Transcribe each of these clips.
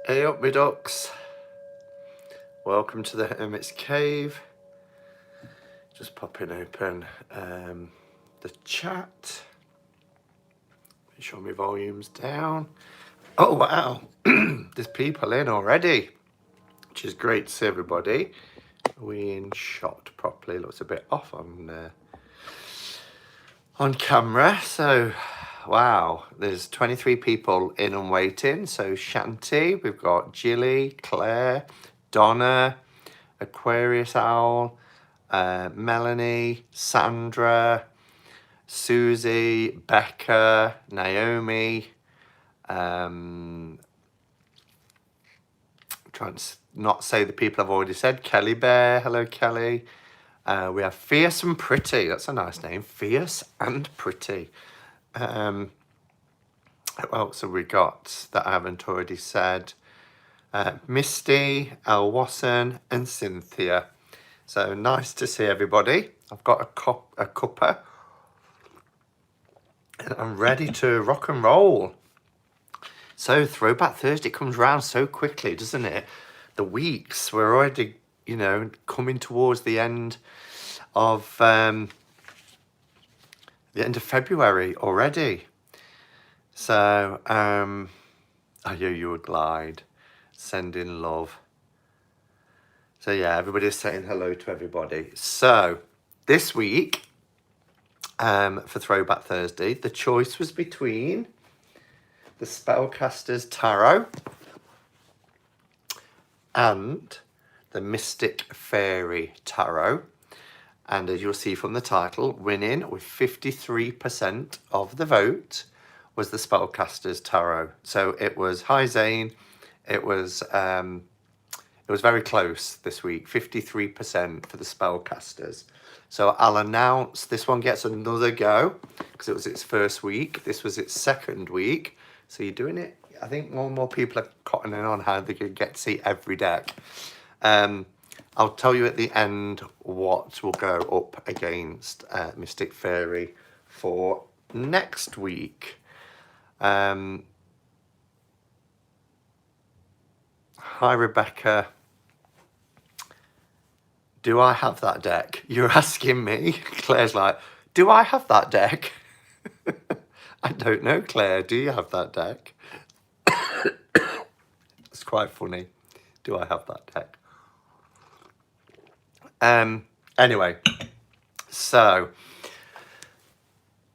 Hey up my ducks, welcome to the Hermit's Cave. Just popping open the chat, make sure my volume's down. Oh wow, there's people in already, which is great to see everybody. Are we in shot properly? Looks a bit off on camera, so wow, there's 23 people in and waiting. So Shanti, we've got Jilly, Claire, Donna, Aquarius Owl, Melanie, Sandra, Susie, Becca, Naomi, trying to not say the people I've already said. Kelly Bear, hello Kelly. We have Fierce and Pretty, that's a nice name, Fierce and Pretty. What else have we got that I haven't already said? Misty, El Wasson and Cynthia. So nice to see everybody. I've got a cuppa and I'm ready to rock and roll. So Throwback Thursday comes around so quickly, doesn't it? The weeks, we're already, you know, coming towards the end of February already. So I hear you would glide, sending love. So yeah, everybody's saying hello to everybody. So this week, for Throwback Thursday, the choice was between the Spellcasters Tarot and the Mystic Fairy Tarot. And as you'll see from the title, winning with 53% of the vote was the Spellcasters Tarot. So it was, hi Zane, it was very close this week, 53% for the Spellcasters. So I'll announce, this one gets another go because it was its first week. This was its second week. So you're doing it. I think more and more people are cottoning on how they can get to see every deck. I'll tell you at the end what will go up against Mystic Fairy for next week. Hi Rebecca. Do I have that deck? You're asking me. Claire's like, do I have that deck? I don't know, Claire. Do you have that deck? It's quite funny. Do I have that deck? Anyway, so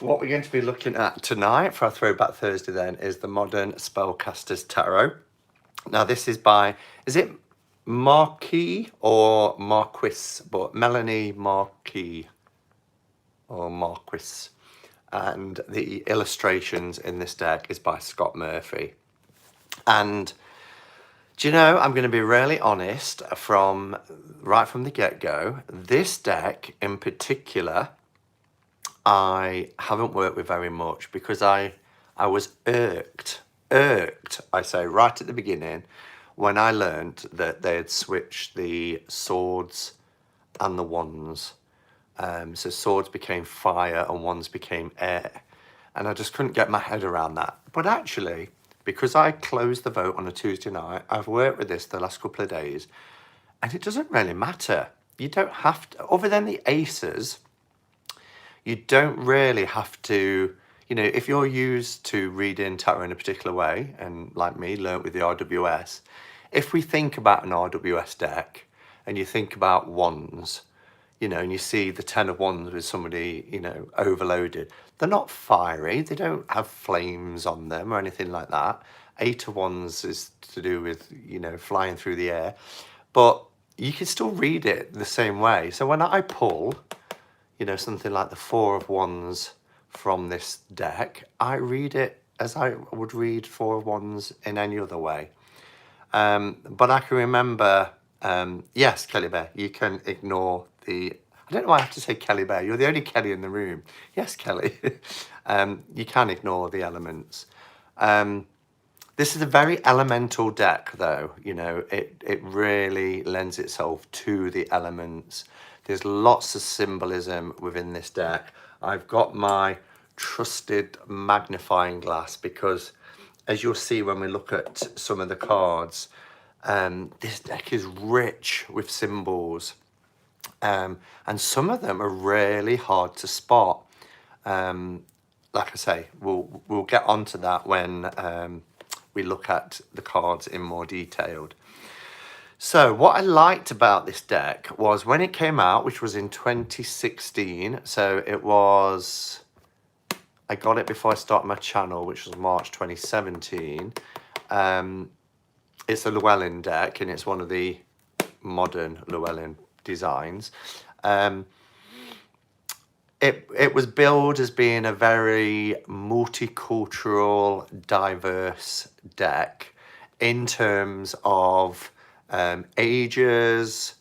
what we're going to be looking at tonight for our Throwback Thursday then is the Modern Spellcasters Tarot. Now this is by, is it Marquis or Marquis? But Melanie Marquis or Marquis. And the illustrations in this deck is by Scott Murphy. And do you know, I'm going to be really honest right from the get-go. This deck in particular, I haven't worked with very much because I was irked, I say, right at the beginning when I learned that they had switched the swords and the wands. So swords became fire and wands became air. And I just couldn't get my head around that. But actually, because I closed the vote on a Tuesday night, I've worked with this the last couple of days, and it doesn't really matter. You don't have to, other than the aces, you don't really have to, you know, if you're used to reading tarot in a particular way, and like me, learnt with the RWS, if we think about an RWS deck, and you think about wands, you know, and you see the 10 of wands with somebody, you know, overloaded, they're not fiery, they don't have flames on them or anything like that. 8 of wands is to do with, you know, flying through the air, but you can still read it the same way. So when I pull, you know, something like the 4 of wands from this deck, I read it as I would read 4 of wands in any other way. But I can remember, yes, Kelly Bear, you can ignore the, I don't know why I have to say Kelly Bear, you're the only Kelly in the room. Yes, Kelly. You can ignore the elements. This is a very elemental deck though, you know, it really lends itself to the elements. There's lots of symbolism within this deck. I've got my trusted magnifying glass because as you'll see when we look at some of the cards, this deck is rich with symbols, and some of them are really hard to spot. Like I say, we'll get onto that when we look at the cards in more detail. So what I liked about this deck was when it came out, which was in 2016. So it was, I got it before I started my channel, which was March 2017. It's a Llewellyn deck, and it's one of the modern Llewellyn designs. It was billed as being a very multicultural, diverse deck in terms of ages,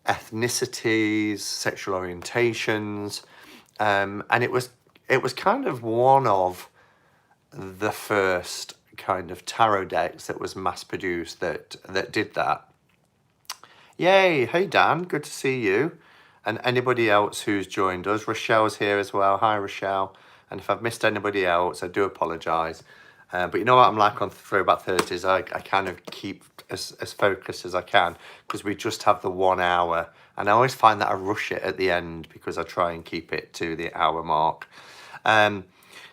ethnicities, sexual orientations, and it was kind of one of the first kind of tarot decks that was mass produced that did that. Yay! Hey Dan, good to see you. And anybody else who's joined us. Rochelle's here as well. Hi Rochelle. And if I've missed anybody else, I do apologise. But you know what I'm like on Throwback Thursdays, I kind of keep as focused as I can, because we just have the 1 hour. And I always find that I rush it at the end because I try and keep it to the hour mark.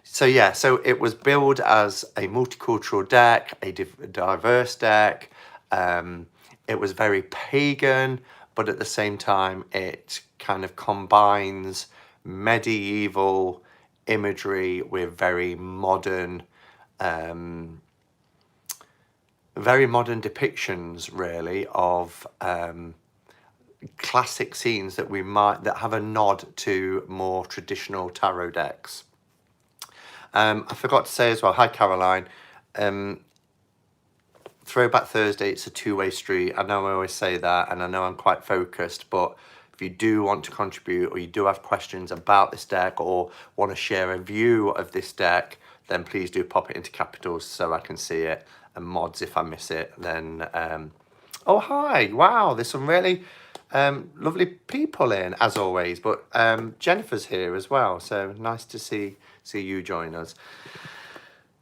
So yeah, so it was billed as a multicultural deck, a diverse deck. It was very pagan, but at the same time, it kind of combines medieval imagery with very modern depictions, really, of classic scenes that have a nod to more traditional tarot decks. I forgot to say as well, hi Caroline, Throwback Thursday, it's a two-way street. I know I always say that, and I know I'm quite focused, but if you do want to contribute, or you do have questions about this deck, or want to share a view of this deck, then please do pop it into capitals so I can see it. And mods, if I miss it, then oh hi, wow, there's some really lovely people in, as always, but Jennifer's here as well, so nice to see you join us.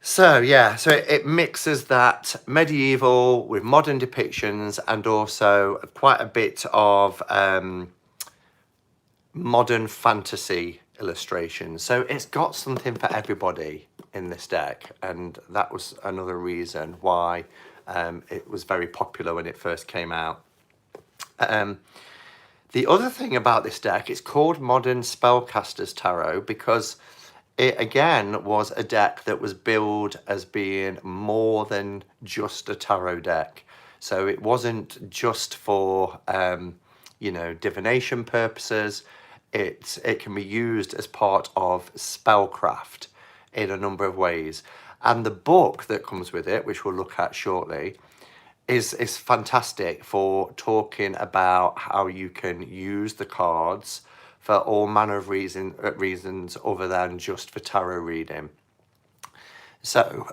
So yeah, so it mixes that medieval with modern depictions, and also quite a bit of modern fantasy illustrations. So it's got something for everybody in this deck, and that was another reason why it was very popular when it first came out. The other thing about this deck, it's called Modern Spellcasters Tarot because it again was a deck that was billed as being more than just a tarot deck. So it wasn't just for divination purposes. It can be used as part of spellcraft in a number of ways. And the book that comes with it, which we'll look at shortly, is fantastic for talking about how you can use the cards for all manner of reasons other than just for tarot reading. So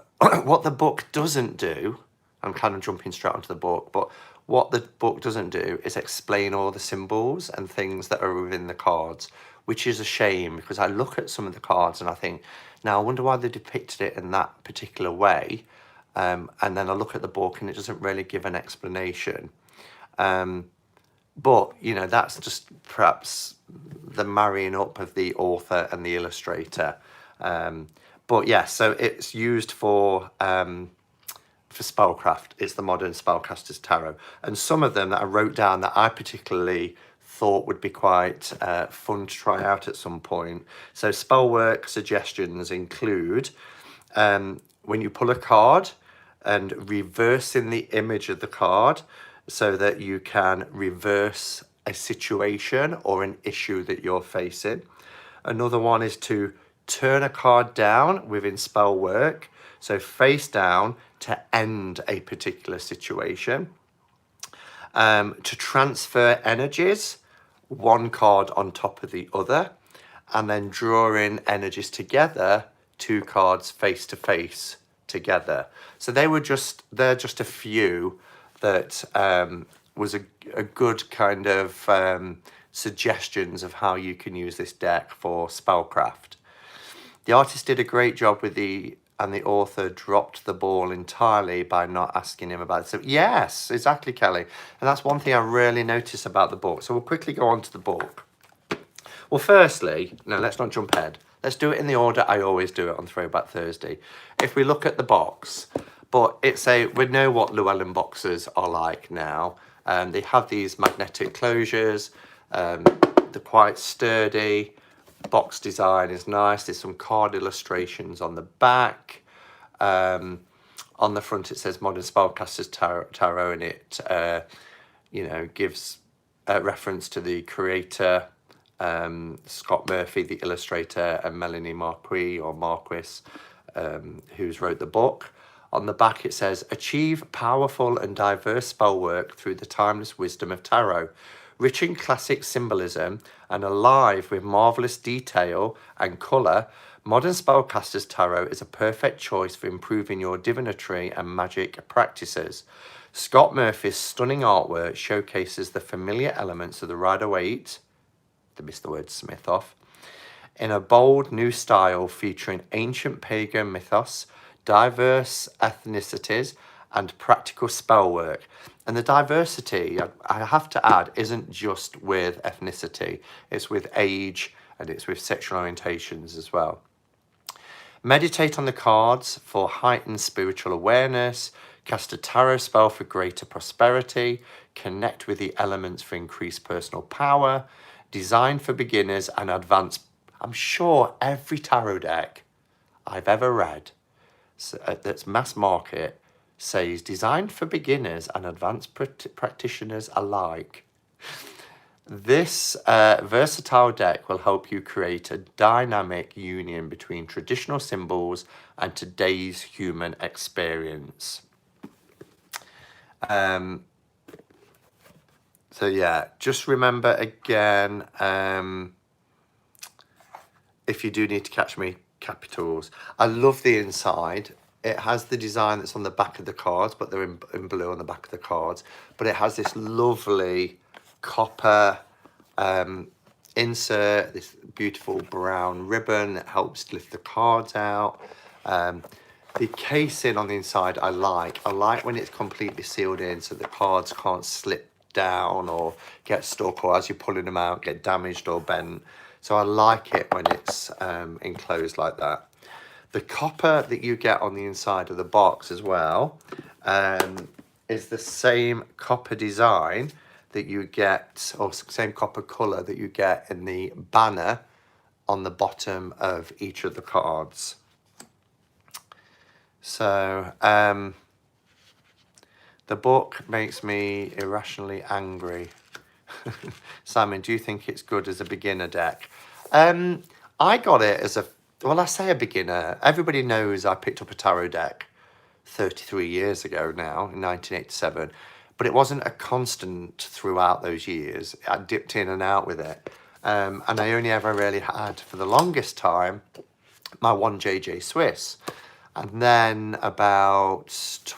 what the book doesn't do, I'm kind of jumping straight onto the book, but what the book doesn't do is explain all the symbols and things that are within the cards, which is a shame, because I look at some of the cards and I think, now I wonder why they depicted it in that particular way. And then I look at the book and it doesn't really give an explanation. But, that's just perhaps the marrying up of the author and the illustrator. But yeah, so it's used for spellcraft. It's the Modern Spellcasters Tarot. And some of them that I wrote down that I particularly thought would be quite fun to try out at some point. So spellwork suggestions include when you pull a card and reversing the image of the card so that you can reverse a situation or an issue that you're facing. Another one is to turn a card down within spell work, so face down to end a particular situation. To transfer energies, one card on top of the other, and then drawing energies together, two cards face to face together. So they're just a few that was a good kind of suggestions of how you can use this deck for spellcraft. The artist did a great job with the and the author dropped the ball entirely by not asking him about it. So yes, exactly, Kelly. And that's one thing I really noticed about the book. So we'll quickly go on to the book. Well, firstly, no, let's not jump ahead. Let's do it in the order I always do it on Throwback Thursday. If we look at the box, but we know what Llewellyn boxes are like now. They have these magnetic closures. They're quite sturdy. Box design is nice. There's some card illustrations on the back. On the front it says Modern Spellcasters Tarot, and it gives a reference to the creator, Scott Murphy, the illustrator, and Melanie Marquis who's wrote the book. On the back it says, achieve powerful and diverse spell work through the timeless wisdom of tarot. Rich in classic symbolism and alive with marvellous detail and colour, Modern Spellcasters Tarot is a perfect choice for improving your divinatory and magic practices. Scott Murphy's stunning artwork showcases the familiar elements of the Rider-Waite, they missed the word Smith off, in a bold new style featuring ancient pagan mythos, diverse ethnicities, and practical spell work. And the diversity, I have to add, isn't just with ethnicity. It's with age and it's with sexual orientations as well. Meditate on the cards for heightened spiritual awareness. Cast a tarot spell for greater prosperity. Connect with the elements for increased personal power. Designed for beginners and advanced. I'm sure every tarot deck I've ever read that's mass market says designed for beginners and advanced practitioners alike. This versatile deck will help you create a dynamic union between traditional symbols and today's human experience. So yeah, just remember again, if you do need to catch me, capitals. I love the inside. It has the design that's on the back of the cards, but they're in blue on the back of the cards. But it has this lovely copper insert, this beautiful brown ribbon that helps lift the cards out. The casing on the inside I like when it's completely sealed in so the cards can't slip down or get stuck, or as you're pulling them out get damaged or bent. So I like it when it's enclosed like that. The copper that you get on the inside of the box as well is the same copper design that you get, or same copper colour that you get in the banner on the bottom of each of the cards. So the book makes me irrationally angry. Simon, do you think it's good as a beginner deck? I got it as I say a beginner. Everybody knows I picked up a tarot deck 33 years ago now, in 1987. But it wasn't a constant throughout those years. I dipped in and out with it. And I only ever really had, for the longest time, my one JJ Swiss. And then about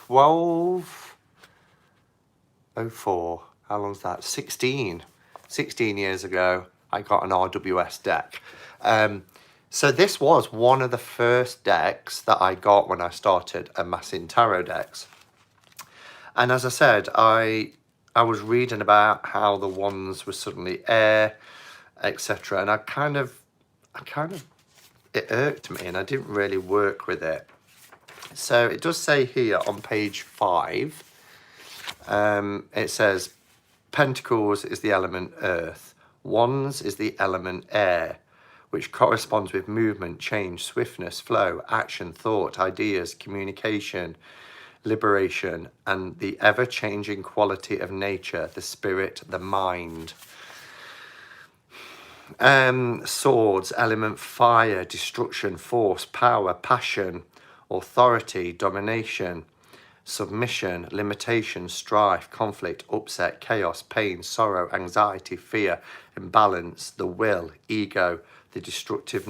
1204, how long's that? 16 years ago, I got an RWS deck. So this was one of the first decks that I got when I started amassing tarot decks. And as I said, I was reading about how the wands were suddenly air, etc. And I kind of, it irked me and I didn't really work with it. So it does say here on page 5, it says, Pentacles is the element earth. Wands is the element air, which corresponds with movement, change, swiftness, flow, action, thought, ideas, communication, liberation, and the ever-changing quality of nature, the spirit, the mind. Swords, element fire, destruction, force, power, passion, authority, domination, submission, limitation, strife, conflict, upset, chaos, pain, sorrow, anxiety, fear, imbalance, the will, ego, the destructive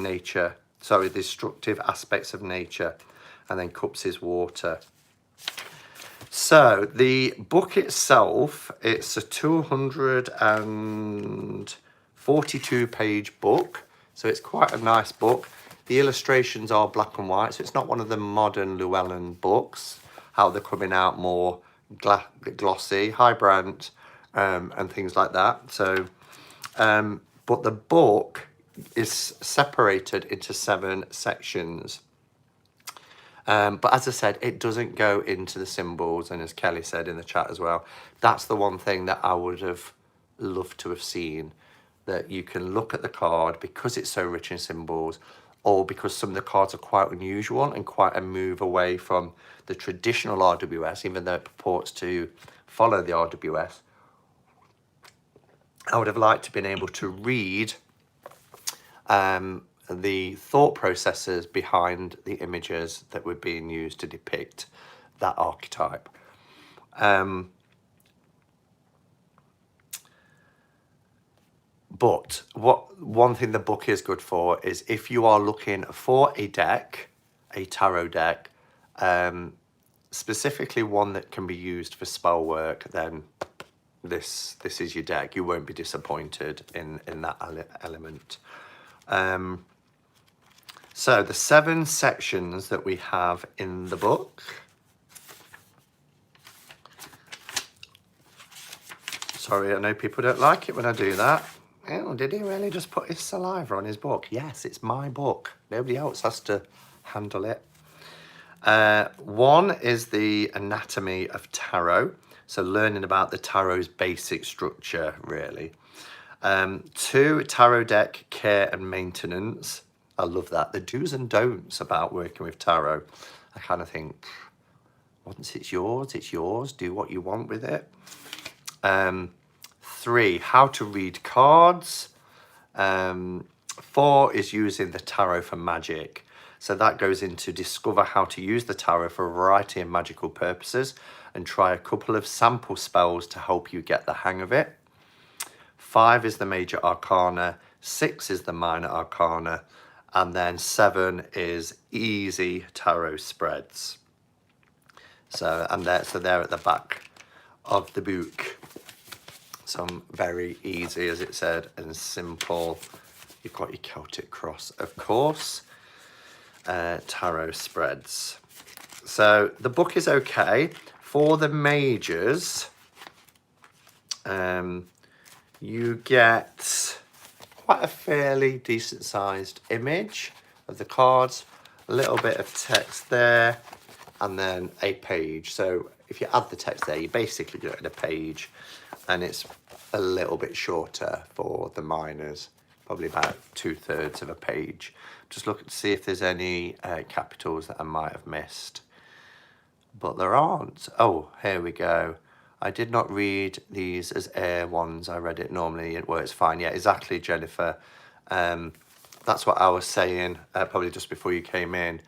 aspects of nature, and then cups is water. So the book itself, it's a 242 page book, so it's quite a nice book. The illustrations are black and white, so it's not one of the modern Llewellyn books, how they're coming out more glossy, high-brand, and things like that. So, but the book is separated into 7 sections. But as I said, it doesn't go into the symbols, and as Kelly said in the chat as well, that's the one thing that I would have loved to have seen, that you can look at the card because it's so rich in symbols, or because some of the cards are quite unusual and quite a move away from the traditional RWS, even though it purports to follow the RWS. I would have liked to have been able to read the thought processes behind the images that were being used to depict that archetype. But one thing the book is good for is if you are looking for a deck, a tarot deck, specifically one that can be used for spell work, then this is your deck. You won't be disappointed in that element. So the 7 sections that we have in the book. Sorry, I know people don't like it when I do that. Oh, did he really just put his saliva on his book? Yes, it's my book. Nobody else has to handle it. 1 is the anatomy of tarot. So learning about the tarot's basic structure, really. 2, tarot deck care and maintenance. I love that. The do's and don'ts about working with tarot. I kind of think, once it's yours. Do what you want with it. 3, how to read cards. 4 is using the tarot for magic. So that goes into discover how to use the tarot for a variety of magical purposes and try a couple of sample spells to help you get the hang of it. 5 is the major arcana. 6 is the minor arcana. And then 7 is easy tarot spreads. So they're at the back of the book. Some very easy, as it said, and simple. You've got your Celtic cross, of course. Tarot spreads. So the book is okay. For the majors, you get quite a fairly decent sized image of the cards, a little bit of text there, and then a page. So if you add the text there, you basically get a page, and it's a little bit shorter for the minors, probably about 2/3 of a page. Just looking to see if there's any capitals that I might have missed, but there aren't. Oh, here we go. I did not read these as air ones. I read it normally. It works fine. Yeah, exactly, Jennifer. That's what I was saying probably just before you came in,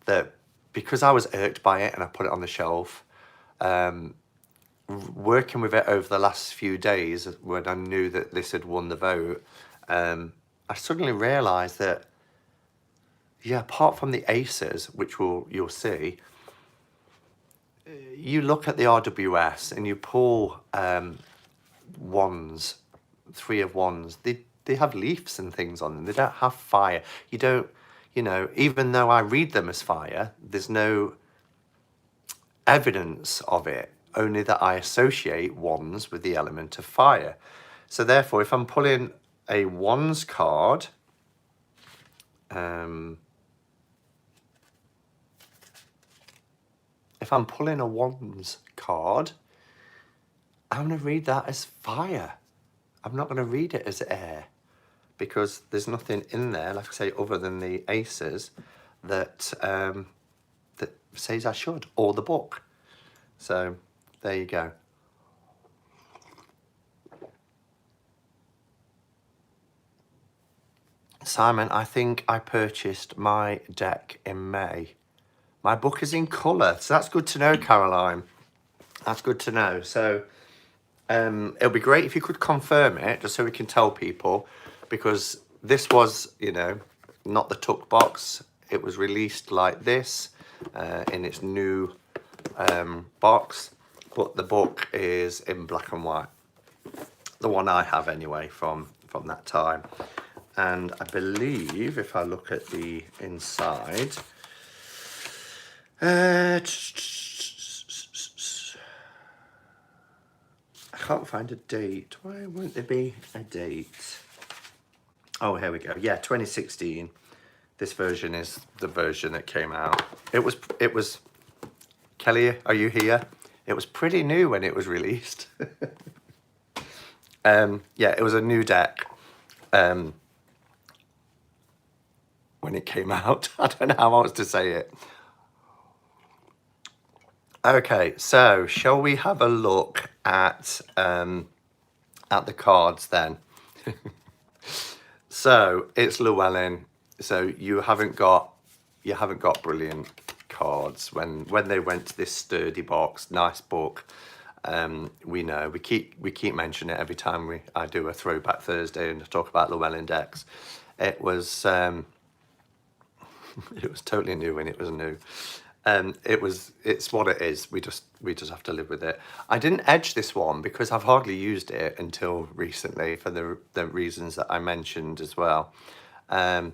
that because I was irked by it and I put it on the shelf, working with it over the last few days when I knew that this had won the vote, I suddenly realised that, yeah, apart from the aces, which you'll see, you look at the RWS and you pull wands, 3 of wands. They have leaves and things on them. They don't have fire. You don't, even though I read them as fire, there's no evidence of it, only that I associate wands with the element of fire. So therefore, if I'm pulling a wands card, if I'm pulling a wands card, I'm going to read that as fire. I'm not going to read it as air, because there's nothing in there, like I say, other than the aces that that says I should, or the book. So there you go. Simon, I think I purchased my deck in May. My book is in colour, so that's good to know, Caroline. That's good to know. So it'll be great if you could confirm it, just so we can tell people, because this was, not the tuck box. It was released like this in its new box, but the book is in black and white. The one I have anyway from that time. And I believe if I look at the inside, I can't find a date. Why won't there be a date? Oh, here we go. Yeah, 2016. This version is the version that came out. It was, Kelly, are you here? It was pretty new when it was released. Yeah, it was a new deck when it came out. I don't know how else to say it. Okay, so shall we have a look at the cards then? So it's Llewellyn. So you haven't got brilliant cards. When they went to this sturdy box, nice book. We know we keep mentioning it every time I do a Throwback Thursday and talk about Llewellyn decks. It was it was totally new when it was new. It's what it is. We just have to live with it. I didn't edge this one because I've hardly used it until recently for the reasons that I mentioned as well. So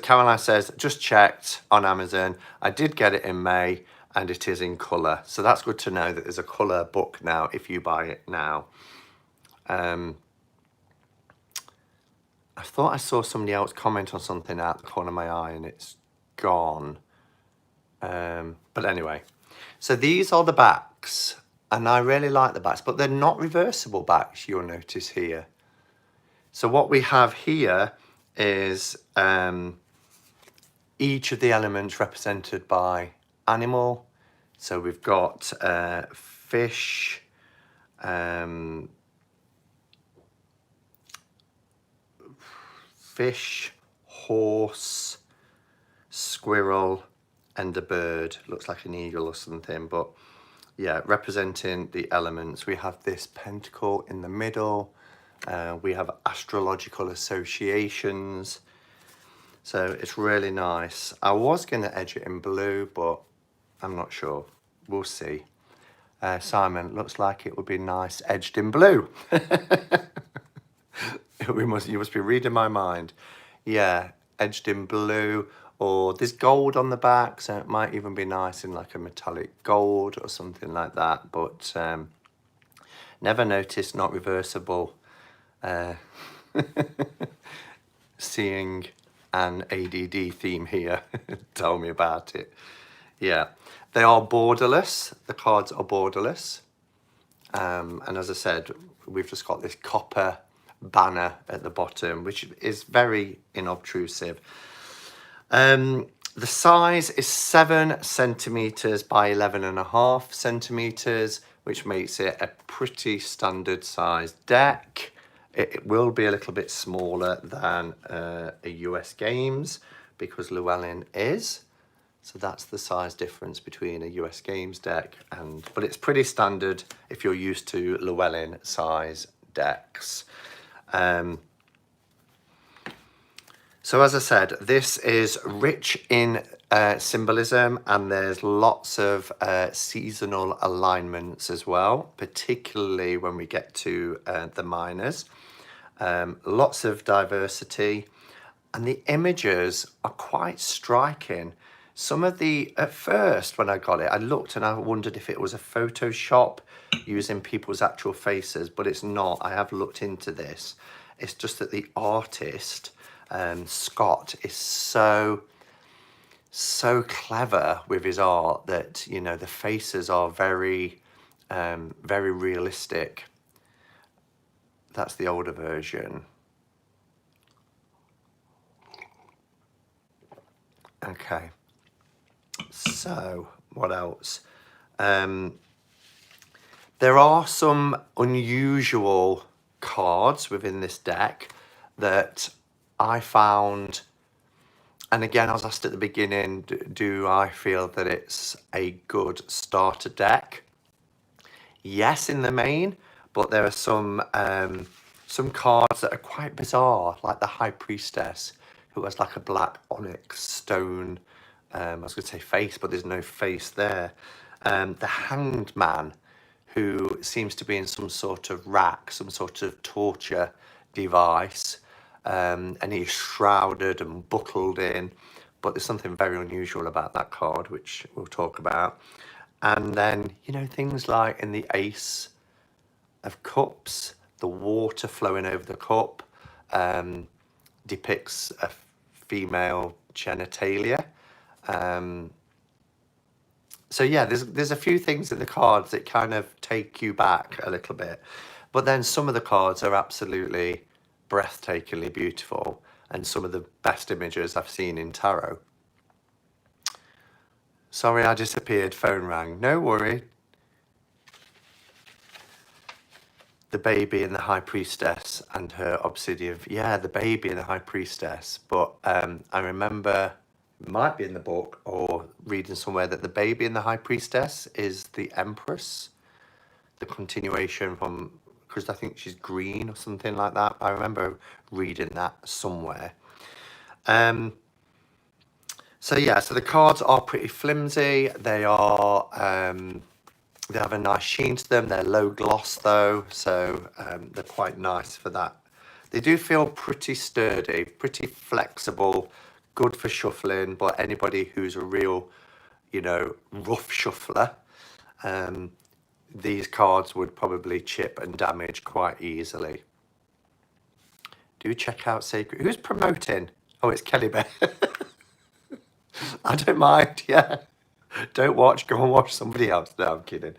Caroline says, just checked on Amazon. I did get it in May and it is in colour. So that's good to know that there's a colour book now if you buy it now. I thought I saw somebody else comment on something out the corner of my eye and it's gone. But anyway, so these are the backs and I really like the backs, but they're not reversible backs, you'll notice here. So what we have here is each of the elements represented by animal. So we've got fish, horse, squirrel, and a bird. Looks like an eagle or something, but yeah, representing the elements. We have this pentacle in the middle. We have astrological associations. So it's really nice. I was going to edge it in blue, but I'm not sure. We'll see. Simon, looks like it would be nice edged in blue. You must be reading my mind. Yeah, edged in blue, or there's gold on the back, so it might even be nice in like a metallic gold or something like that. But never noticed not reversible. Seeing an ADD theme here. Tell me about it. Yeah, they are borderless. The cards are borderless. And as I said, we've just got this copper banner at the bottom, which is very inobtrusive. The size is 7 centimeters by 11.5 centimeters, which makes it a pretty standard sized deck. It will be a little bit smaller than a US Games because Llewellyn is. So that's the size difference between a US Games deck but it's pretty standard if you're used to Llewellyn size decks. So as I said, this is rich in symbolism and there's lots of seasonal alignments as well, particularly when we get to the minors. Lots of diversity and the images are quite striking. Some of at first when I got it, I looked and I wondered if it was a Photoshop using people's actual faces, but it's not. I have looked into this. It's just that the artist, Scott, is so clever with his art that, you know, the faces are very, very realistic. That's the older version. Okay. So, what else? There are some unusual cards within this deck that I found, and again, I was asked at the beginning, do I feel that it's a good starter deck? Yes, in the main, but there are some cards that are quite bizarre, like the High Priestess, who has like a black onyx stone, I was going to say face, but there's no face there. The Hanged Man, who seems to be in some sort of rack, some sort of torture device, and he's shrouded and buckled in. But there's something very unusual about that card, which we'll talk about. And then, you know, things like in the Ace of Cups, the water flowing over the cup depicts a female genitalia. So yeah, there's a few things in the cards that kind of take you back a little bit. But then some of the cards are absolutely breathtakingly beautiful, and some of the best images I've seen in tarot. Sorry, I disappeared. Phone rang. No worry. The baby and the High Priestess and her obsidian. Yeah, the baby and the High Priestess. But I remember, it might be in the book or reading somewhere, that the baby and the High Priestess is the Empress. The continuation from, because I think she's green or something like that. I remember reading that somewhere. So yeah, so the cards are pretty flimsy. They are, they have a nice sheen to them. They're low gloss though, so they're quite nice for that. They do feel pretty sturdy, pretty flexible, good for shuffling, but anybody who's a real, you know, rough shuffler, these cards would probably chip and damage quite easily. Do check out Sacred. Who's promoting? Oh, it's Kelly Bear. I don't mind, yeah. Don't watch, go and watch somebody else. No, I'm kidding.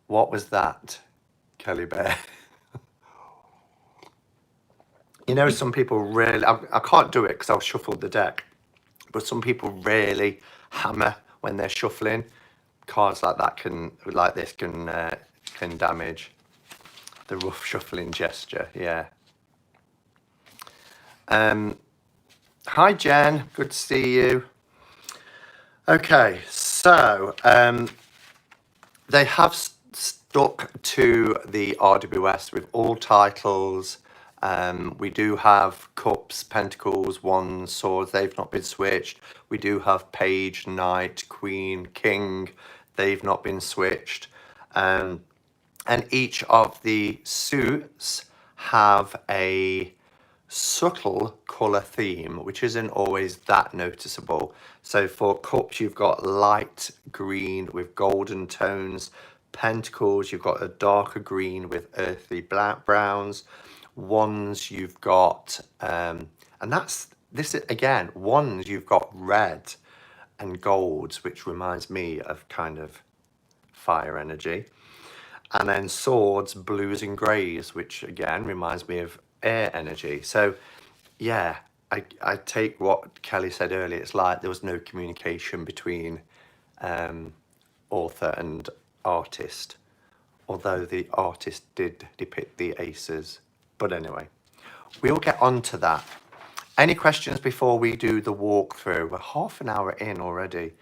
What was that, Kelly Bear? You know, some people really, I can't do it because I'll shuffle the deck, but some people really hammer when they're shuffling. Cards like that can, like this, can damage. The rough shuffling gesture, yeah. Hi Jen, good to see you. Okay, so they have stuck to the RWS with all titles. We do have cups, pentacles, wands, swords. They've not been switched. We do have page, knight, queen, king. They've not been switched. And each of the suits have a subtle colour theme, which isn't always that noticeable. So for cups, you've got light green with golden tones. Pentacles, you've got a darker green with earthy black browns. Wands, you've got, and that's, this again, wands, you've got red and golds, which reminds me of kind of fire energy. And then swords, blues and greys, which again reminds me of air energy. So yeah, I take what Kelly said earlier. It's like there was no communication between author and artist, although the artist did depict the aces. But anyway, we'll get on to that. Any questions before we do the walkthrough? We're half an hour in already,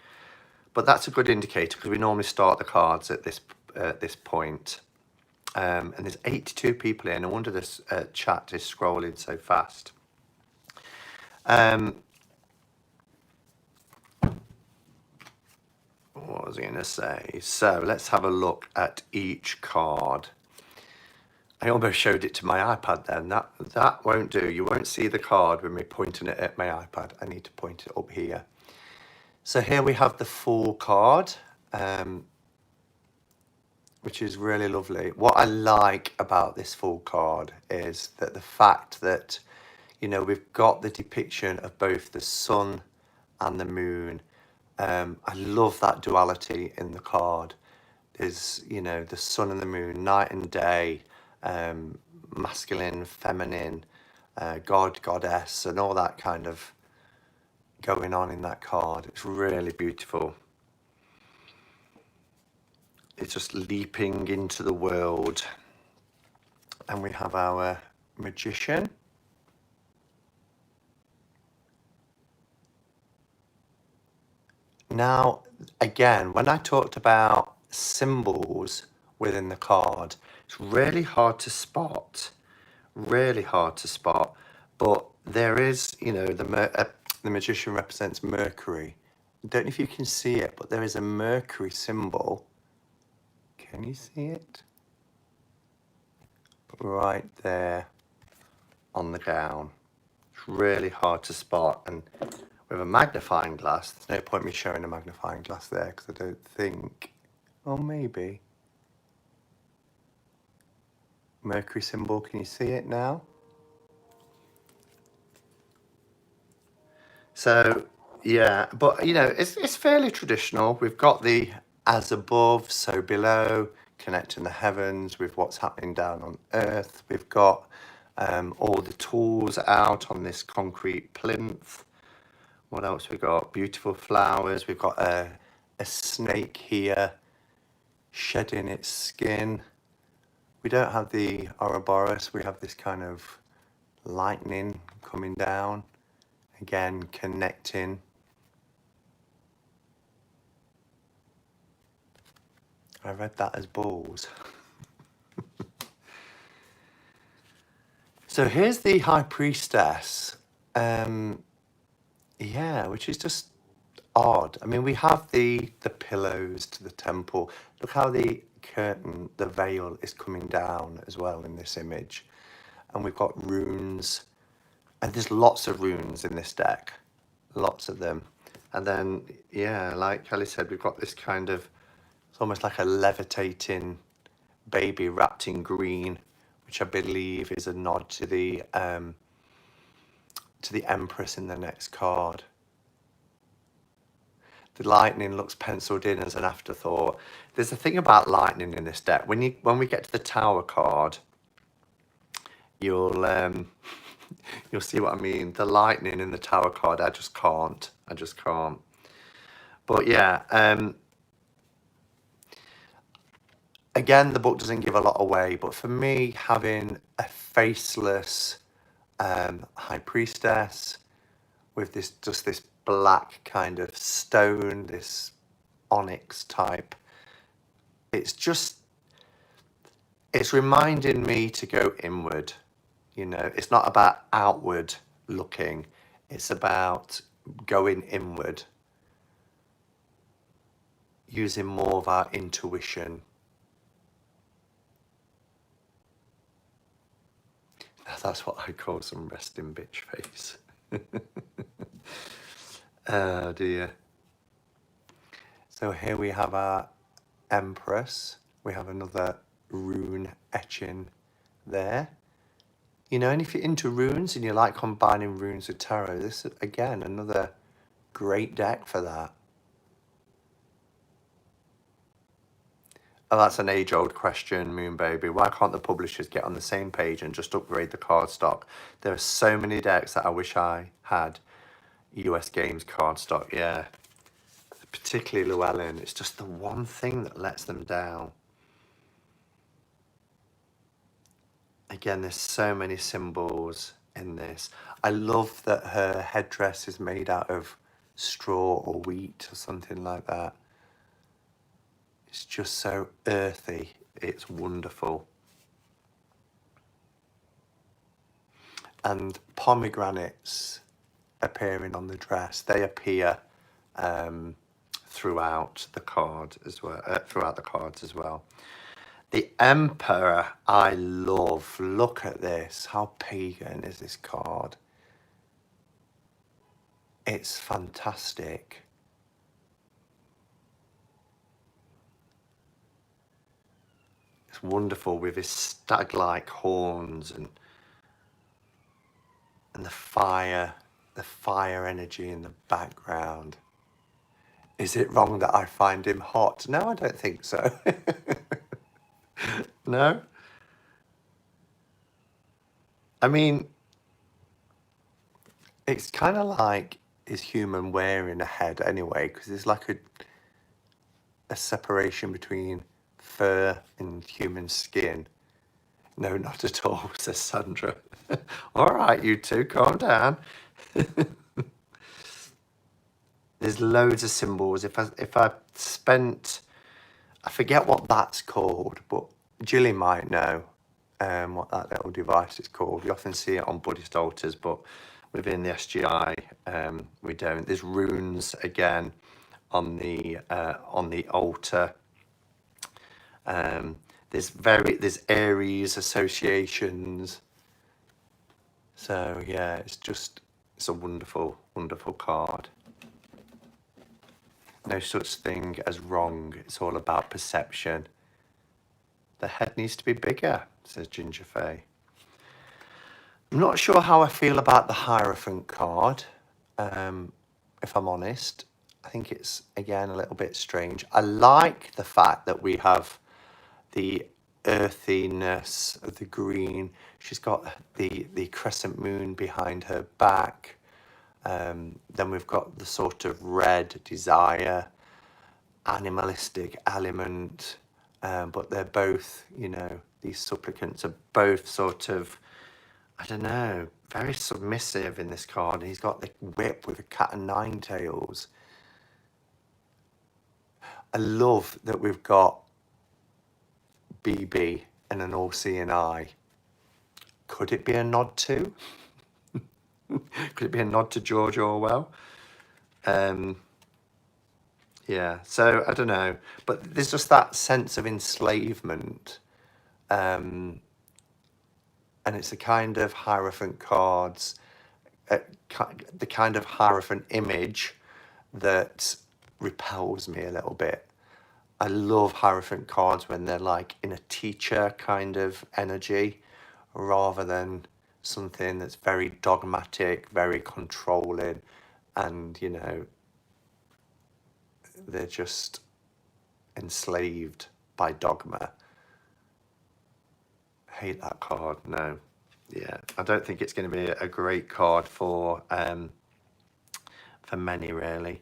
but that's a good indicator because we normally start the cards at this point. And there's 82 people in. No wonder this chat is scrolling so fast. What was I going to say? So let's have a look at each card. I almost showed it to my iPad then. That won't do. You won't see the card when we're pointing it at my iPad. I need to point it up here. So here we have the Fool card, which is really lovely. What I like about this Fool card is that the fact that, you know, we've got the depiction of both the sun and the moon. I love that duality in the card. Is, you know, the sun and the moon, night and day, masculine, feminine, god, goddess, and all that kind of going on in that card. It's really beautiful. It's just leaping into the world. And we have our magician. Now, again, when I talked about symbols within the card, it's really hard to spot, but there is, you know, the magician represents Mercury. I don't know if you can see it, but there is a Mercury symbol. Can you see it? right there on the gown. It's really hard to spot, and with a magnifying glass, there's no point me showing a magnifying glass there because I don't think, oh maybe. Mercury symbol, can you see it now? So yeah, but you know, it's fairly traditional. We've got the as above, so below, connecting the heavens with what's happening down on earth. We've got all the tools out on this concrete plinth. What else we got? Beautiful flowers. We've got a snake here shedding its skin. We don't have the Ouroboros. We have this kind of lightning coming down. Again, connecting. I read that as balls. So here's the High Priestess. Yeah, which is just odd. I mean, we have the pillars to the temple. Look how the curtain, the veil is coming down as well in this image. And we've got runes. And there's lots of runes in this deck. Lots of them. And then, yeah, like Kelly said, we've got this kind of, it's almost like a levitating baby wrapped in green, which I believe is a nod to the Empress in the next card. The lightning looks penciled in as an afterthought. There's a thing about lightning in this deck. When we get to the Tower card, you'll you'll see what I mean. The lightning in the Tower card, I just can't. But yeah, again, the book doesn't give a lot away, but for me, having a faceless High Priestess with this black kind of stone, this onyx type, it's reminding me to go inward. You know, it's not about outward looking, it's about going inward, using more of our intuition. That's what I call some resting bitch face. Oh dear. So here we have our Empress. We have another rune etching there. You know, and if you're into runes and you like combining runes with tarot, this is, again, another great deck for that. Oh, that's an age-old question, Moon Baby. Why can't the publishers get on the same page and just upgrade the card stock? There are so many decks that I wish I had US Games card stock, yeah. Particularly Llewellyn. It's just the one thing that lets them down. Again, there's so many symbols in this. I love that her headdress is made out of straw or wheat or something like that. It's just so earthy. It's wonderful. And pomegranates appearing on the dress. They appear throughout the card as well. Throughout the cards as well. The Emperor, I love. Look at this. How pagan is this card? It's fantastic. It's wonderful with his stag-like horns and the fire energy in the background. Is it wrong that I find him hot? No, I don't think so. No? I mean, it's kind of like is human wearing a head anyway, because there's like a separation between fur and human skin. No, not at all, says Sandra. All right, you two, calm down. There's loads of symbols. If I spent, I forget what that's called, but Jilly might know what that little device is called. We often see it on Buddhist altars, but within the SGI, we don't. There's runes again on the altar. there's Aries associations. So yeah, it's a wonderful, wonderful card. No such thing as wrong. It's all about perception. The head needs to be bigger, says Ginger Faye. I'm not sure how I feel about the Hierophant card, if I'm honest. I think it's, again, a little bit strange. I like the fact that we have the earthiness of the green. She's got the crescent moon behind her back. Then we've got the sort of red desire, animalistic element. But they're both, you know, these supplicants are both sort of, I don't know, very submissive in this card. He's got the whip with a cat and nine tails. I love that we've got BB and an all-seeing eye. Could it be a nod to? Could it be a nod to George Orwell? Yeah, so I don't know. But there's just that sense of enslavement. And it's the kind of Hierophant cards, the kind of Hierophant image that repels me a little bit. I love Hierophant cards when they're like in a teacher kind of energy, rather than something that's very dogmatic, very controlling, and, you know, they're just enslaved by dogma. Hate that card. No. Yeah, I don't think it's going to be a great card for many, really.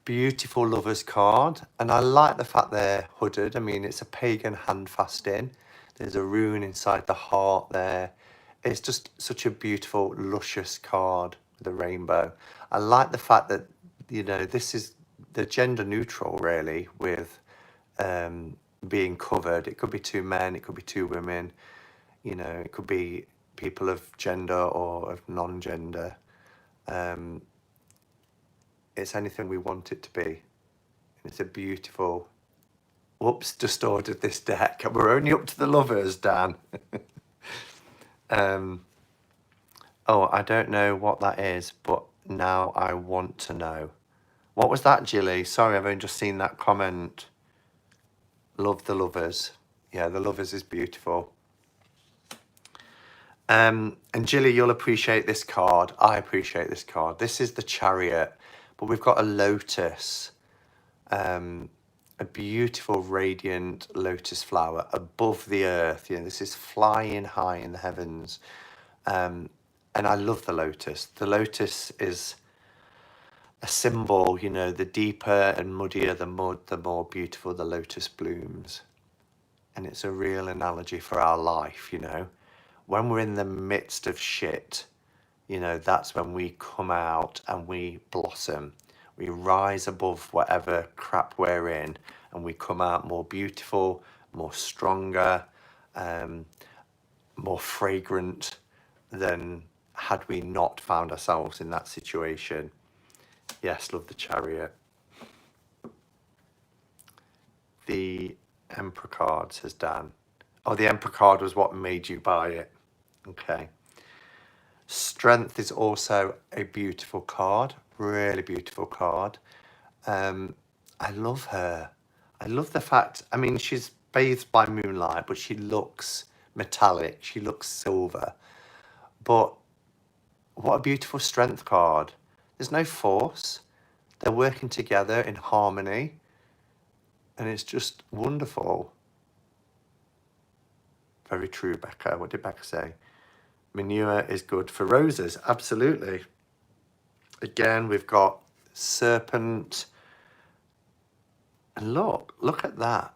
Beautiful Lovers card, and I like the fact they're hooded. I mean, it's a pagan hand fasting. There's a rune inside the heart there. It's just such a beautiful, luscious card with a rainbow. I like the fact that, you know, this is the gender neutral, really, with being covered. It could be two men, it could be two women, you know, it could be people of gender or of non-gender. It's anything we want it to be. It's a beautiful... Whoops, just ordered this deck. We're only up to the Lovers, Dan. Oh, I don't know what that is, but now I want to know. What was that, Jilly? Sorry, I've only just seen that comment. Love the Lovers. Yeah, the Lovers is beautiful. And Jilly, you'll appreciate this card. I appreciate this card. This is the Chariot, but we've got a lotus, a beautiful radiant lotus flower above the earth. You know, this is flying high in the heavens. And I love the lotus. The lotus is a symbol, you know, the deeper and muddier the mud, the more beautiful the lotus blooms. And it's a real analogy for our life, you know. When we're in the midst of shit, you know, that's when we come out and we blossom. We rise above whatever crap we're in, and we come out more beautiful, more stronger, more fragrant than had we not found ourselves in that situation. Yes, love the Chariot. The Emperor card, says Dan. Oh, the Emperor card was what made you buy it. Okay. Strength is also a beautiful card. Really beautiful card. I love her. I love the fact, I mean, she's bathed by moonlight, but she looks metallic. She looks silver. But what a beautiful strength card. There's no force. They're working together in harmony. And it's just wonderful. Very true, Becca. What did Becca say? Manure is good for roses. Absolutely. Again, we've got serpent. And look at that.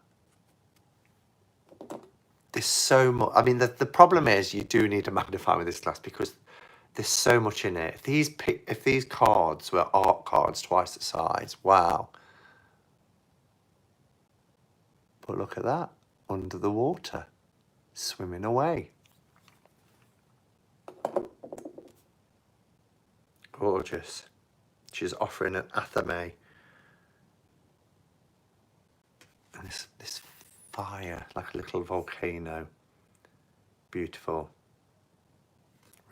There's so much. I mean, the problem is you do need a magnifying with this glass because there's so much in it. If these cards were art cards twice the size, wow. But look at that, under the water, swimming away. Gorgeous. She's offering an athame. And this fire, like a little volcano. Beautiful.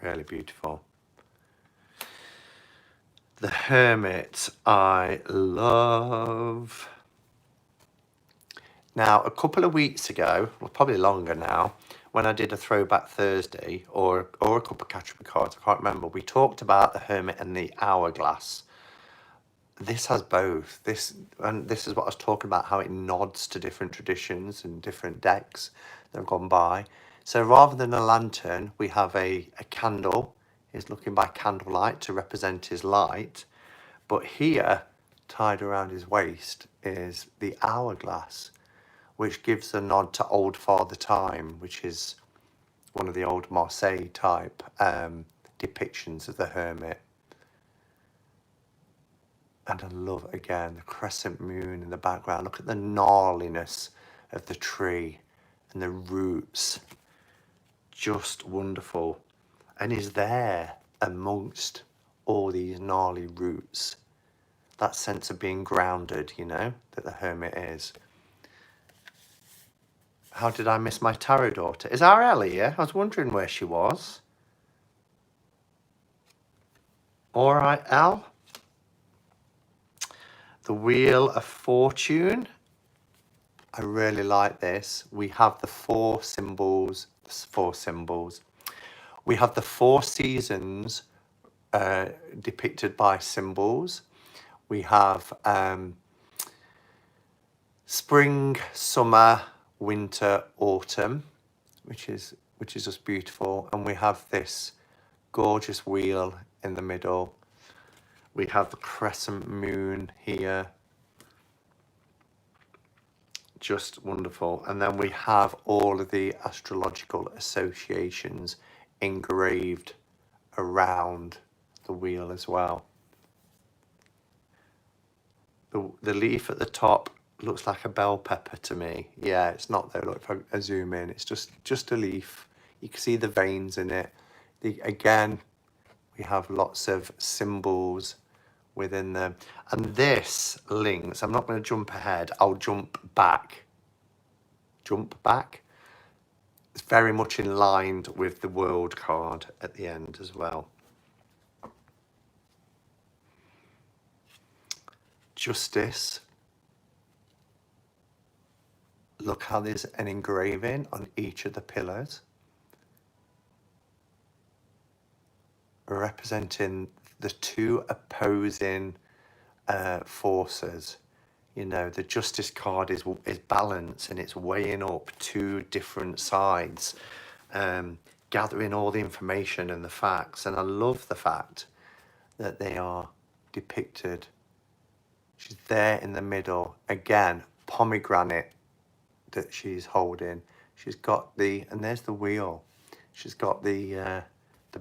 Really beautiful. The Hermit, I love. Now, a couple of weeks ago, well, probably longer now, when I did a Throwback Thursday, or a couple of category cards, I can't remember, we talked about the Hermit and the Hourglass. This has both. This is what I was talking about, how it nods to different traditions and different decks that have gone by. So rather than a lantern, we have a candle. He's looking by candlelight to represent his light. But here, tied around his waist, is the hourglass, which gives a nod to Old Father Time, which is one of the old Marseille type depictions of the Hermit. And I love, again, the crescent moon in the background. Look at the gnarliness of the tree and the roots. Just wonderful. And he's there amongst all these gnarly roots. That sense of being grounded, you know, that the Hermit is. How did I miss my tarot daughter? Is our Ellie here? I was wondering where she was. All right, Elle. The Wheel of Fortune. I really like this. We have the four symbols. We have the four seasons depicted by symbols. We have spring, summer, winter, autumn, which is just beautiful. And we have this gorgeous wheel in the middle. We have the crescent moon here. Just wonderful. And then we have all of the astrological associations engraved around the wheel as well. The leaf at the top looks like a bell pepper to me. Yeah, it's not though. Look, if I zoom in, it's just a leaf. You can see the veins in it. Again, we have lots of symbols within them. And this links, I'm not going to jump ahead, I'll jump back. It's very much in line with the World card at the end as well. Justice. Look how there's an engraving on each of the pillars, representing the two opposing forces. You know, the Justice card is balance, and it's weighing up two different sides, gathering all the information and the facts. And I love the fact that they are depicted. She's there in the middle. Again, pomegranate that she's holding. She's got and there's the wheel. She's got the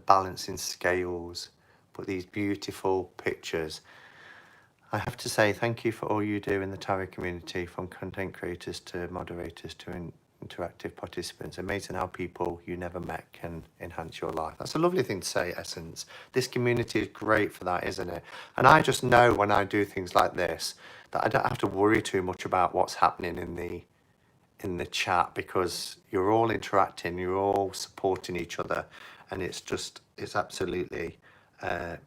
balancing scales. But these beautiful pictures. I have to say thank you for all you do in the tarot community, from content creators to moderators to interactive participants. Amazing how people you never met can enhance your life. That's a lovely thing to say, Essence. This community is great for that, isn't it? And I just know when I do things like this that I don't have to worry too much about what's happening in the chat, because you're all interacting, you're all supporting each other, and it's absolutely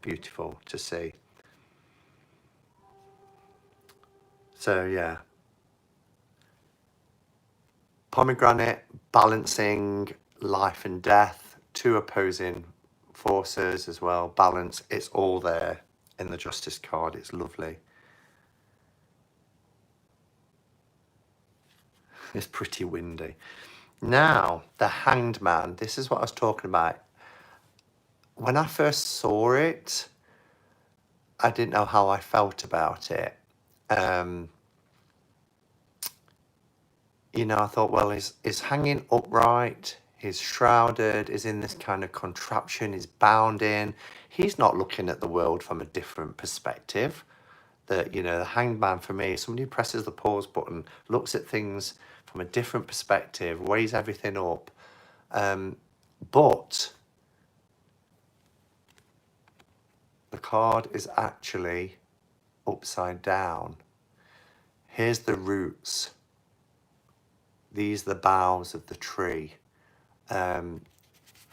beautiful to see. So yeah, pomegranate balancing life and death, two opposing forces as well, balance. It's all there in the Justice card. It's lovely. It's pretty windy. Now, the Hanged Man. This is what I was talking about. When I first saw it, I didn't know how I felt about it. You know, I thought, well, is hanging upright, he's shrouded, is in this kind of contraption, is bound in. He's not looking at the world from a different perspective. That, you know, the Hanged Man for me is somebody who presses the pause button, looks at things from a different perspective, weighs everything up. But the card is actually upside down. Here's the roots. these are the boughs of the tree.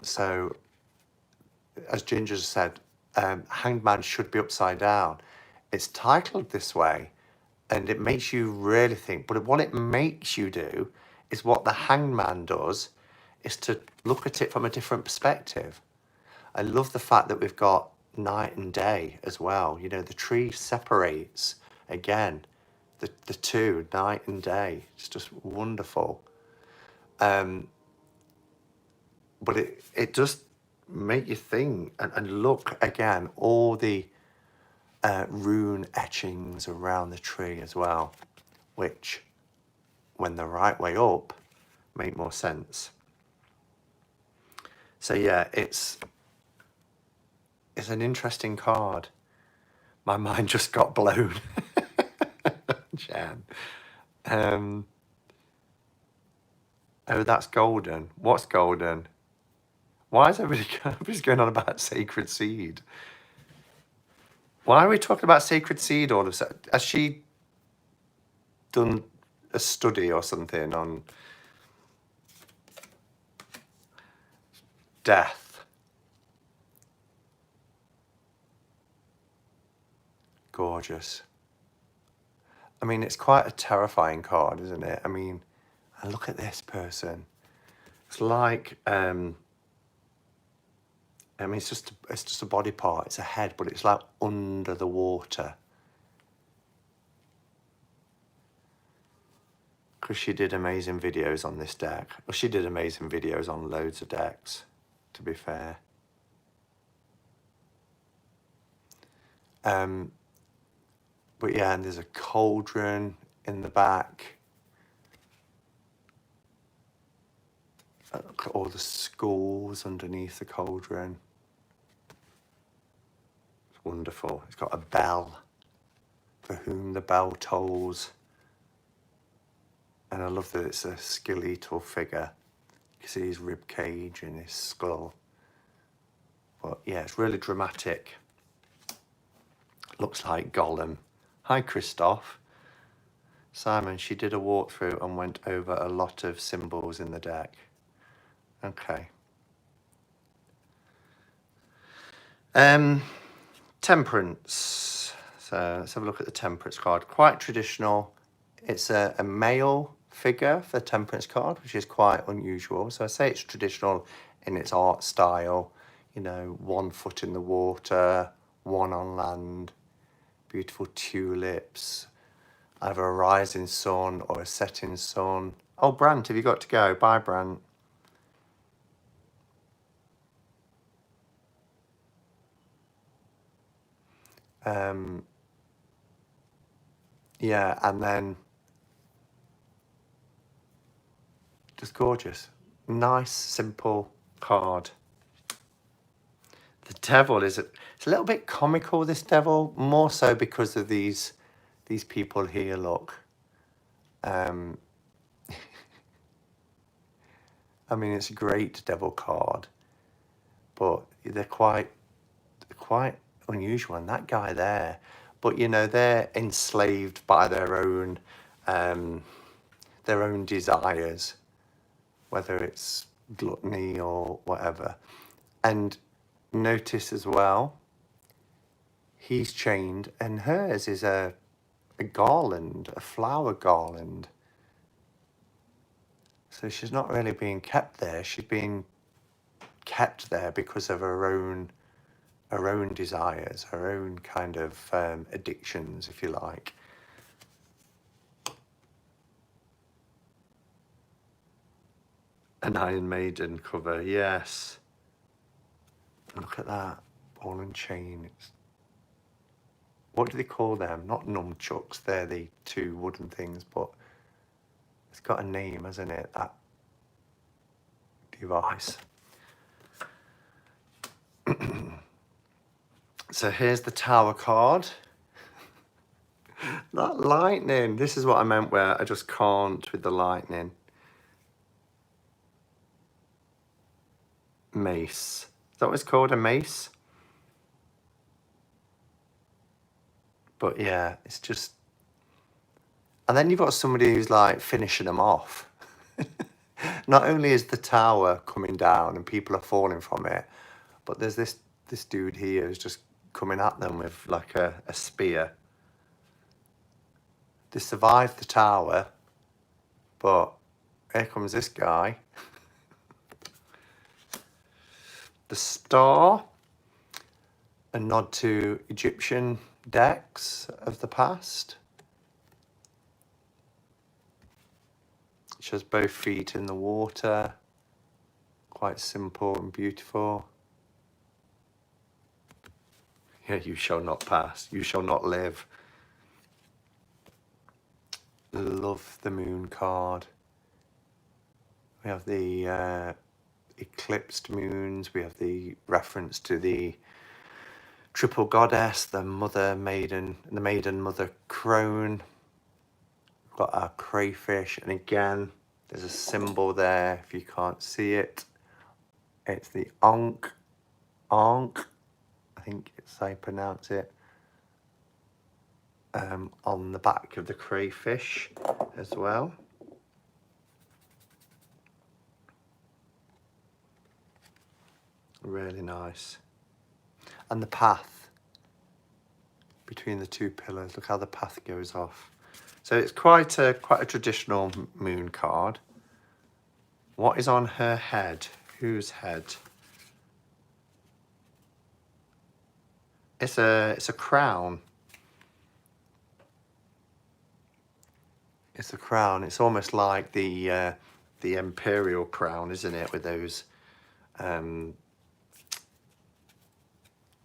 So, as Ginger said, Hanged Man should be upside down. It's titled this way, and it makes you really think. But what it makes you do is what the Hanged Man does, is to look at it from a different perspective. I love the fact that we've got night and day as well. You know, the tree separates again, the two, night and day. It's just wonderful. But it does make you think and look again, all the rune etchings around the tree as well, which, when the right way up, make more sense. So yeah, it's an interesting card. My mind just got blown. Jan. Oh, that's golden. What's golden? Why is everybody's going on about sacred seed? Why are we talking about sacred seed all of a sudden? Has she done a study or something on death? Gorgeous. I mean, it's quite a terrifying card, isn't it? I mean, and look at this person. It's like, I mean, it's just a body part. It's a head, but it's like under the water. Because she did amazing videos on this deck. Well, she did amazing videos on loads of decks, to be fair. But yeah, and there's a cauldron in the back. Look at all the skulls underneath the cauldron. It's wonderful. It's got a bell, for whom the bell tolls. And I love that it's a skeletal figure. You can see his rib cage and his skull. But yeah, it's really dramatic. Looks like Gollum. Hi, Christoph. Simon, she did a walkthrough and went over a lot of symbols in the deck. Okay. Temperance. So let's have a look at the Temperance card. Quite traditional. It's a male figure for the Temperance card, which is quite unusual. So I say it's traditional in its art style. You know, 1 foot in the water, 1 on land, beautiful tulips, either a rising sun or a setting sun. Oh, Brant, have you got to go? Bye, Brant. Yeah, and then just gorgeous. Nice, simple card. The devil it's a little bit comical, this devil, more so because of these people here, look. I mean, it's a great devil card, but they're quite unusual. And that guy there, but you know, they're enslaved by their own desires, whether it's gluttony or whatever. And notice as well, he's chained, and hers is a garland, a flower garland. So she's not really being kept there. She's being kept there because of her own desires, her own kind of addictions, if you like. An Iron Maiden cover, yes. Look at that, ball and chain. What do they call them? Not nunchucks, they're the 2 wooden things, but it's got a name, hasn't it, that device. So here's the Tower card. That lightning, this is what I meant where I just can't with the lightning. Mace. Is that what it's called, a mace? But yeah, it's just... And then you've got somebody who's like finishing them off. not only is the tower coming down and people are falling from it, but there's this dude here who's just coming at them with like a spear. They survived the tower, but here comes this guy. The star, a nod to Egyptian decks of the past. She has both feet in the water. Quite simple and beautiful. Yeah, you shall not pass. You shall not live. Love the moon card. We have the eclipsed moons. We have the reference to the triple goddess, the mother maiden, the maiden mother crone. We've got our crayfish, and again, there's a symbol there. If you can't see it, it's the Ankh. Ankh, I think it's how you pronounce it. On the back of the crayfish as well. Really nice. And the path between the two pillars. Look how the path goes off. So it's quite a traditional moon card. What is on her head? Whose head? It's a crown. It's a crown. It's almost like the imperial crown, isn't it? With those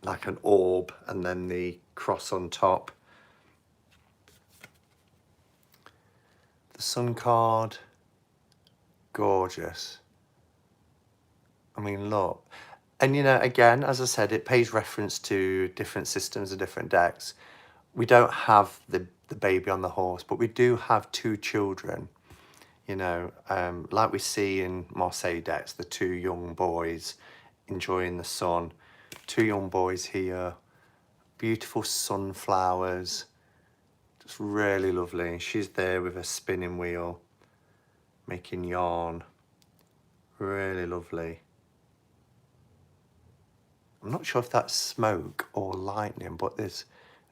like an orb and then the cross on top. The sun card, gorgeous. I mean, look. And, you know, again, as I said, it pays reference to different systems and different decks. We don't have the baby on the horse, but we do have two children, you know, like we see in Marseille decks, the two young boys enjoying the sun. Two young boys here, beautiful sunflowers, just really lovely. She's there with a spinning wheel, making yarn, really lovely. I'm not sure if that's smoke or lightning, but there's,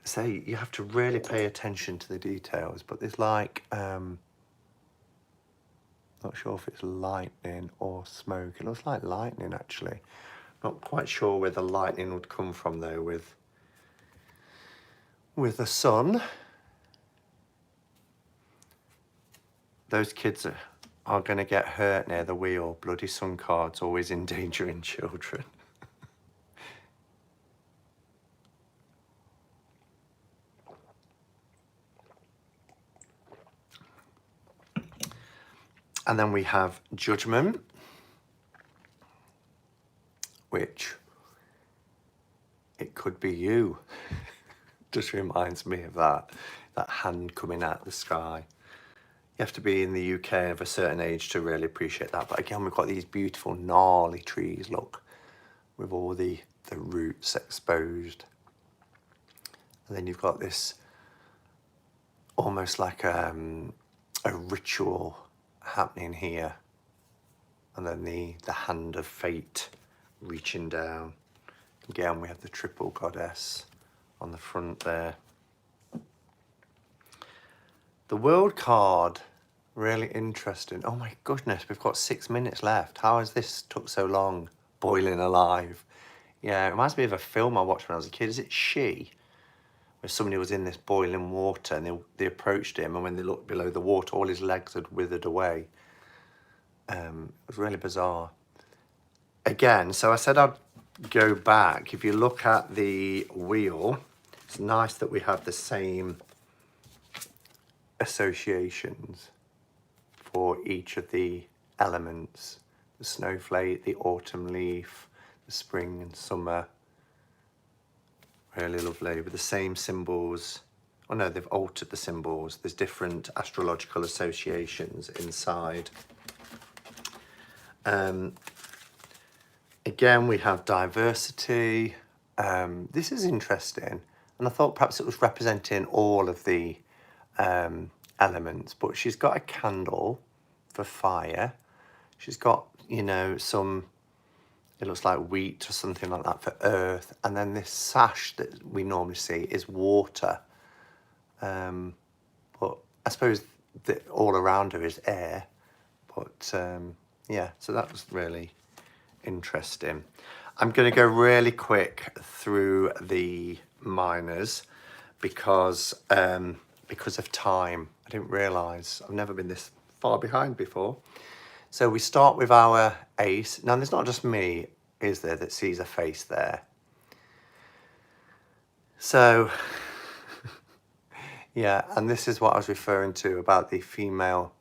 say, you have to really pay attention to the details, but there's like, not sure if it's lightning or smoke. It looks like lightning, actually. Not quite sure where the lightning would come from, though, with the sun. Those kids are going to get hurt near the wheel. Bloody sun cards always endangering children. And then we have Judgement, which it could be you. Just reminds me of that hand coming out of the sky. You have to be in the UK of a certain age to really appreciate that. But again, we've got these beautiful gnarly trees, look, with all the roots exposed. And then you've got this almost like a ritual happening here. And then the hand of fate reaching down. Again, we have the triple goddess on the front there. The world card, really interesting. Oh my goodness, we've got 6 minutes left. How has this took so long? Boiling alive. Yeah, it reminds me of a film I watched when I was a kid. Is it She? Where somebody was in this boiling water and they approached him, and when they looked below the water, all his legs had withered away. It was really bizarre. Again, so I said I'd go back. If you look at the wheel, it's nice that we have the same associations for each of the elements. The snowflake, the autumn leaf, the spring and summer. Really lovely, with the same symbols. Oh no, they've altered the symbols. There's different astrological associations inside. Again, we have diversity. This is interesting. And I thought perhaps it was representing all of the elements, but she's got a candle for fire. She's got, you know, some, it looks like wheat or something like that for earth. And then this sash that we normally see is water. But I suppose that all around her is air. But yeah, so that was really interesting. I'm going to go really quick through the minors because of time. I didn't realise, I've never been this far behind before. So we start with our ace. Now there's not just me, is there, that sees a face there. So yeah, and this is what I was referring to about the female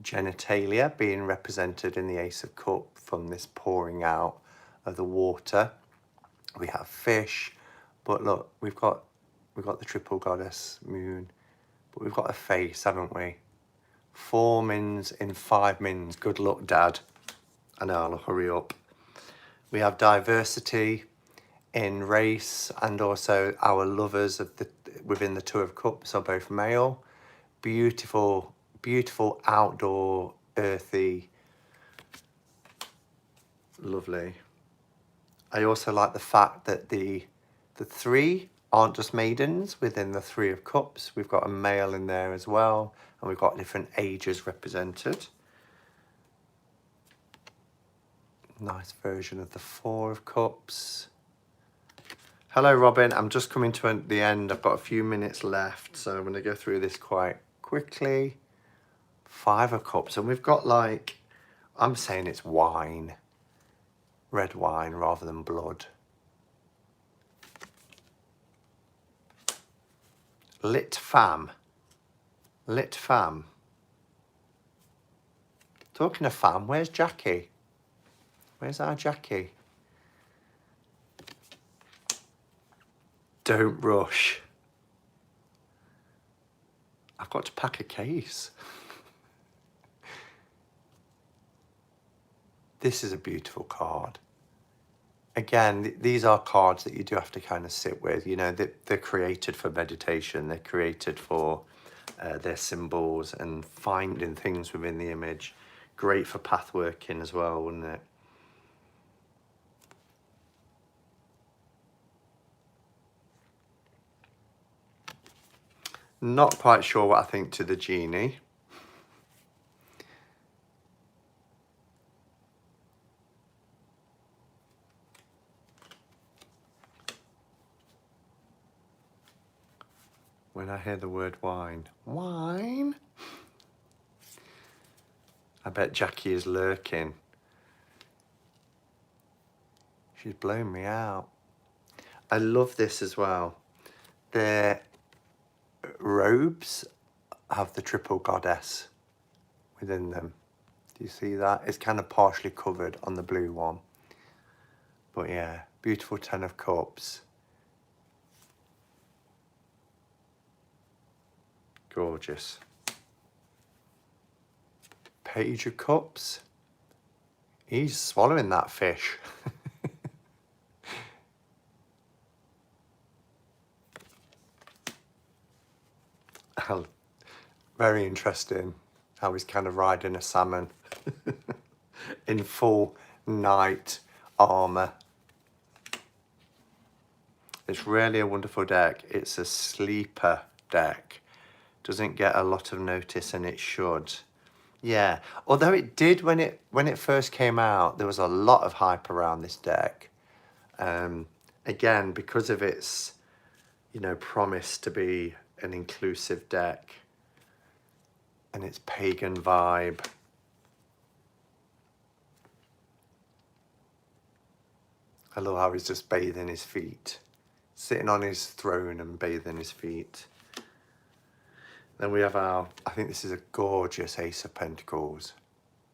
genitalia being represented in the Ace of Cups from this pouring out of the water. We have fish, but look, we've got the triple goddess moon, but we've got a face, haven't we? 4 mins in 5 mins. Good luck, Dad. I know, I'll hurry up. We have diversity in race, and also our lovers of the within the Two of Cups are both male. Beautiful, beautiful outdoor, earthy, lovely. I also like the fact that the three aren't just maidens within the Three of Cups. We've got a male in there as well, and we've got different ages represented. Nice version of the Four of Cups. Hello, Robin. I'm just coming to the end. I've got a few minutes left, so I'm going to go through this quite quickly. Five of Cups, and we've got, like, I'm saying it's wine. Red wine rather than blood. Lit femme. Lit femme. Talking of femme, where's Jackie? Where's our Jackie? Don't rush. I've got to pack a case. This is a beautiful card. Again, these are cards that you do have to kind of sit with. You know, they're created for meditation. They're created for their symbols and finding things within the image. Great for path working as well, wouldn't it? Not quite sure what I think to the genie. When I hear the word wine. Wine? I bet Jackie is lurking. She's blown me out. I love this as well. Their robes have the triple goddess within them. Do you see that? It's kind of partially covered on the blue one. But yeah, beautiful 10 of Cups. Gorgeous. Page of Cups. He's swallowing that fish. Very interesting how he's kind of riding a salmon in full knight armor. It's really a wonderful deck. It's a sleeper deck. Doesn't get a lot of notice, and it should. Yeah, although it did when it first came out, there was a lot of hype around this deck. Again, because of its, you know, promise to be an inclusive deck and its pagan vibe. I love how he's just bathing his feet, sitting on his throne and bathing his feet. Then we have our, I think this is a gorgeous Ace of Pentacles.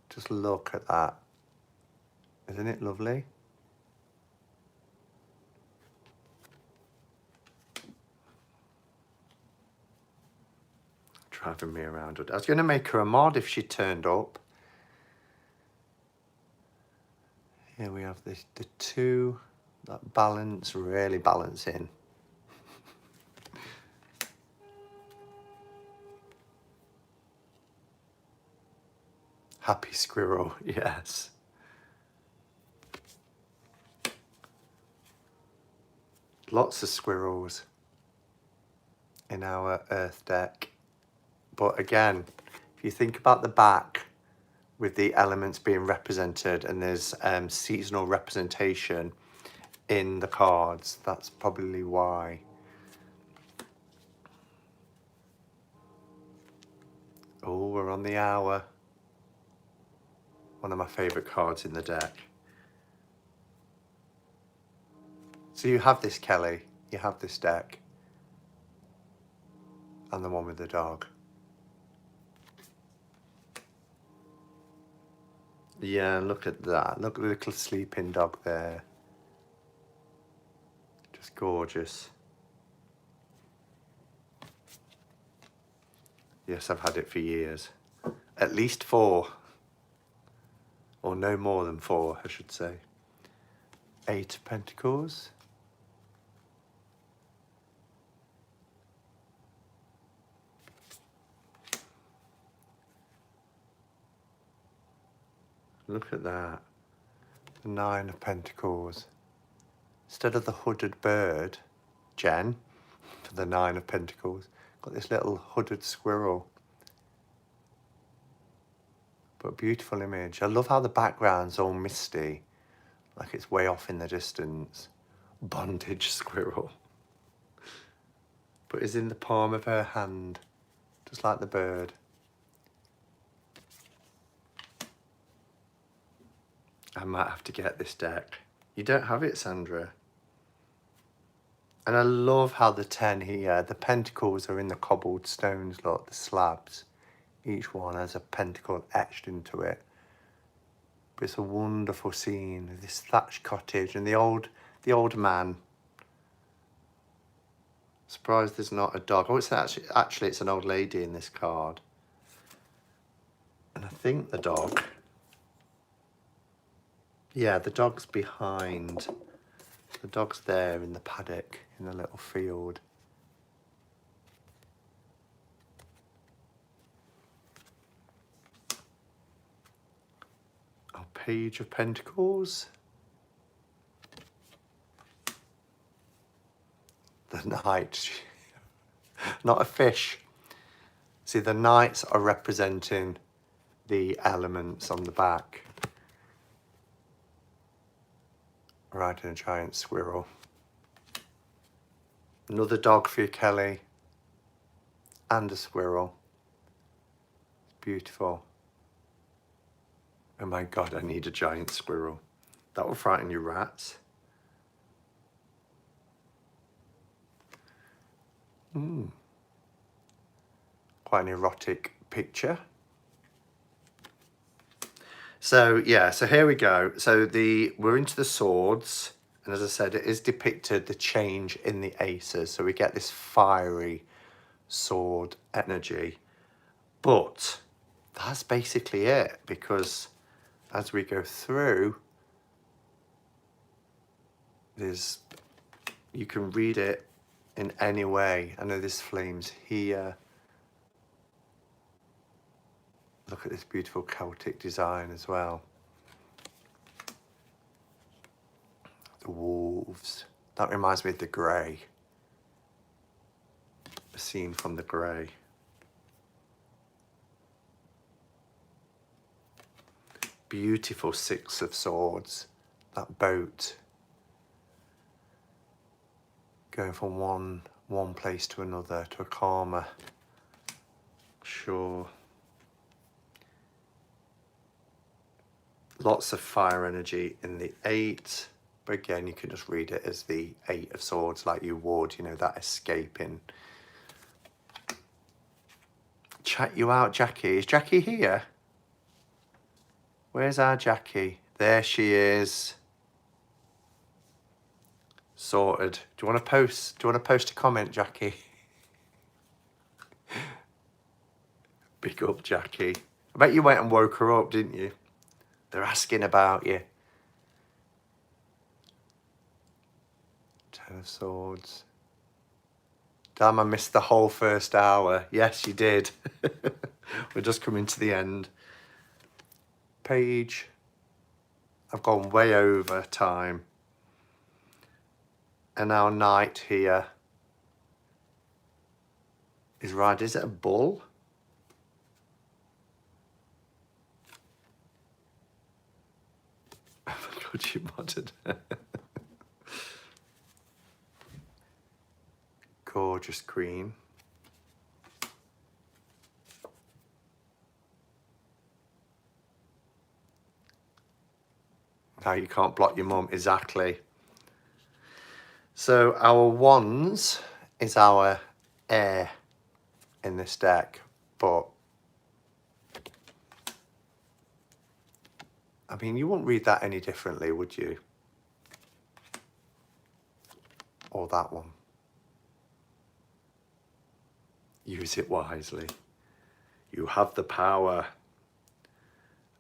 Just look at that. Isn't it lovely? Driving me around. I was going to make her a mod if she turned up. Here we have the two, that balance, really balancing. Happy squirrel, yes. Lots of squirrels in our earth deck. But again, if you think about the back with the elements being represented, and there's seasonal representation in the cards, that's probably why. Oh, we're on the hour. One of my favourite cards in the deck. So you have this, Kelly. You have this deck. And the one with the dog. Yeah, look at that. Look at the little sleeping dog there. Just gorgeous. Yes, I've had it for years. At least 4. Or no more than 4, I should say. 8 of Pentacles. Look at that. The 9 of Pentacles. Instead of the hooded bird, Jen, for the 9 of Pentacles, got this little hooded squirrel. But beautiful image. I love how the background's all misty, like it's way off in the distance. Bondage squirrel. But is in the palm of her hand, just like the bird. I might have to get this deck. You don't have it, Sandra. And I love how the 10 here, the pentacles are in the cobbled stones, look, the slabs. Each one has a pentacle etched into it. But it's a wonderful scene, this thatched cottage and the old man. Surprised there's not a dog. Oh, it's actually it's an old lady in this card. And I think the dog, yeah, the dog's behind. The dog's there in the paddock, in the little field. Oh, Page of Pentacles. The Knight. Not a fish. See, the Knights are representing the elements on the back. Riding a giant squirrel. Another dog for you, Kelly. And a squirrel. Beautiful. Oh my God, I need a giant squirrel. That will frighten you rats. Quite an erotic picture. So yeah, so here we go. So we're into the swords, and as I said, it is depicted the change in the aces. So we get this fiery sword energy, but that's basically it, because as we go through, you can read it in any way. I know there's flames here. Look at this beautiful Celtic design as well. The wolves. That reminds me of the grey. A scene from the grey. Beautiful 6 of Swords. That boat. Going from one place to another, to a calmer shore. Lots of fire energy in the 8, but again, you can just read it as the 8 of Swords like you would, you know, that escaping. Chat you out, Jackie. Is Jackie here? Where's our Jackie? There she is. Sorted. Do you want to post? Do you want to post a comment, Jackie? Big up, Jackie. I bet you went and woke her up, didn't you? They're asking about you. 10 of Swords. Damn, I missed the whole first hour. Yes, you did. We're just coming to the end. page. I've gone way over time. And our knight here is right. Is it a bull? Oh my God, you modded. Gorgeous queen. Now you can't block your mum, exactly. So our wands is our air in this deck, but I mean, you wouldn't read that any differently, would you? Or that one. Use it wisely. You have the power.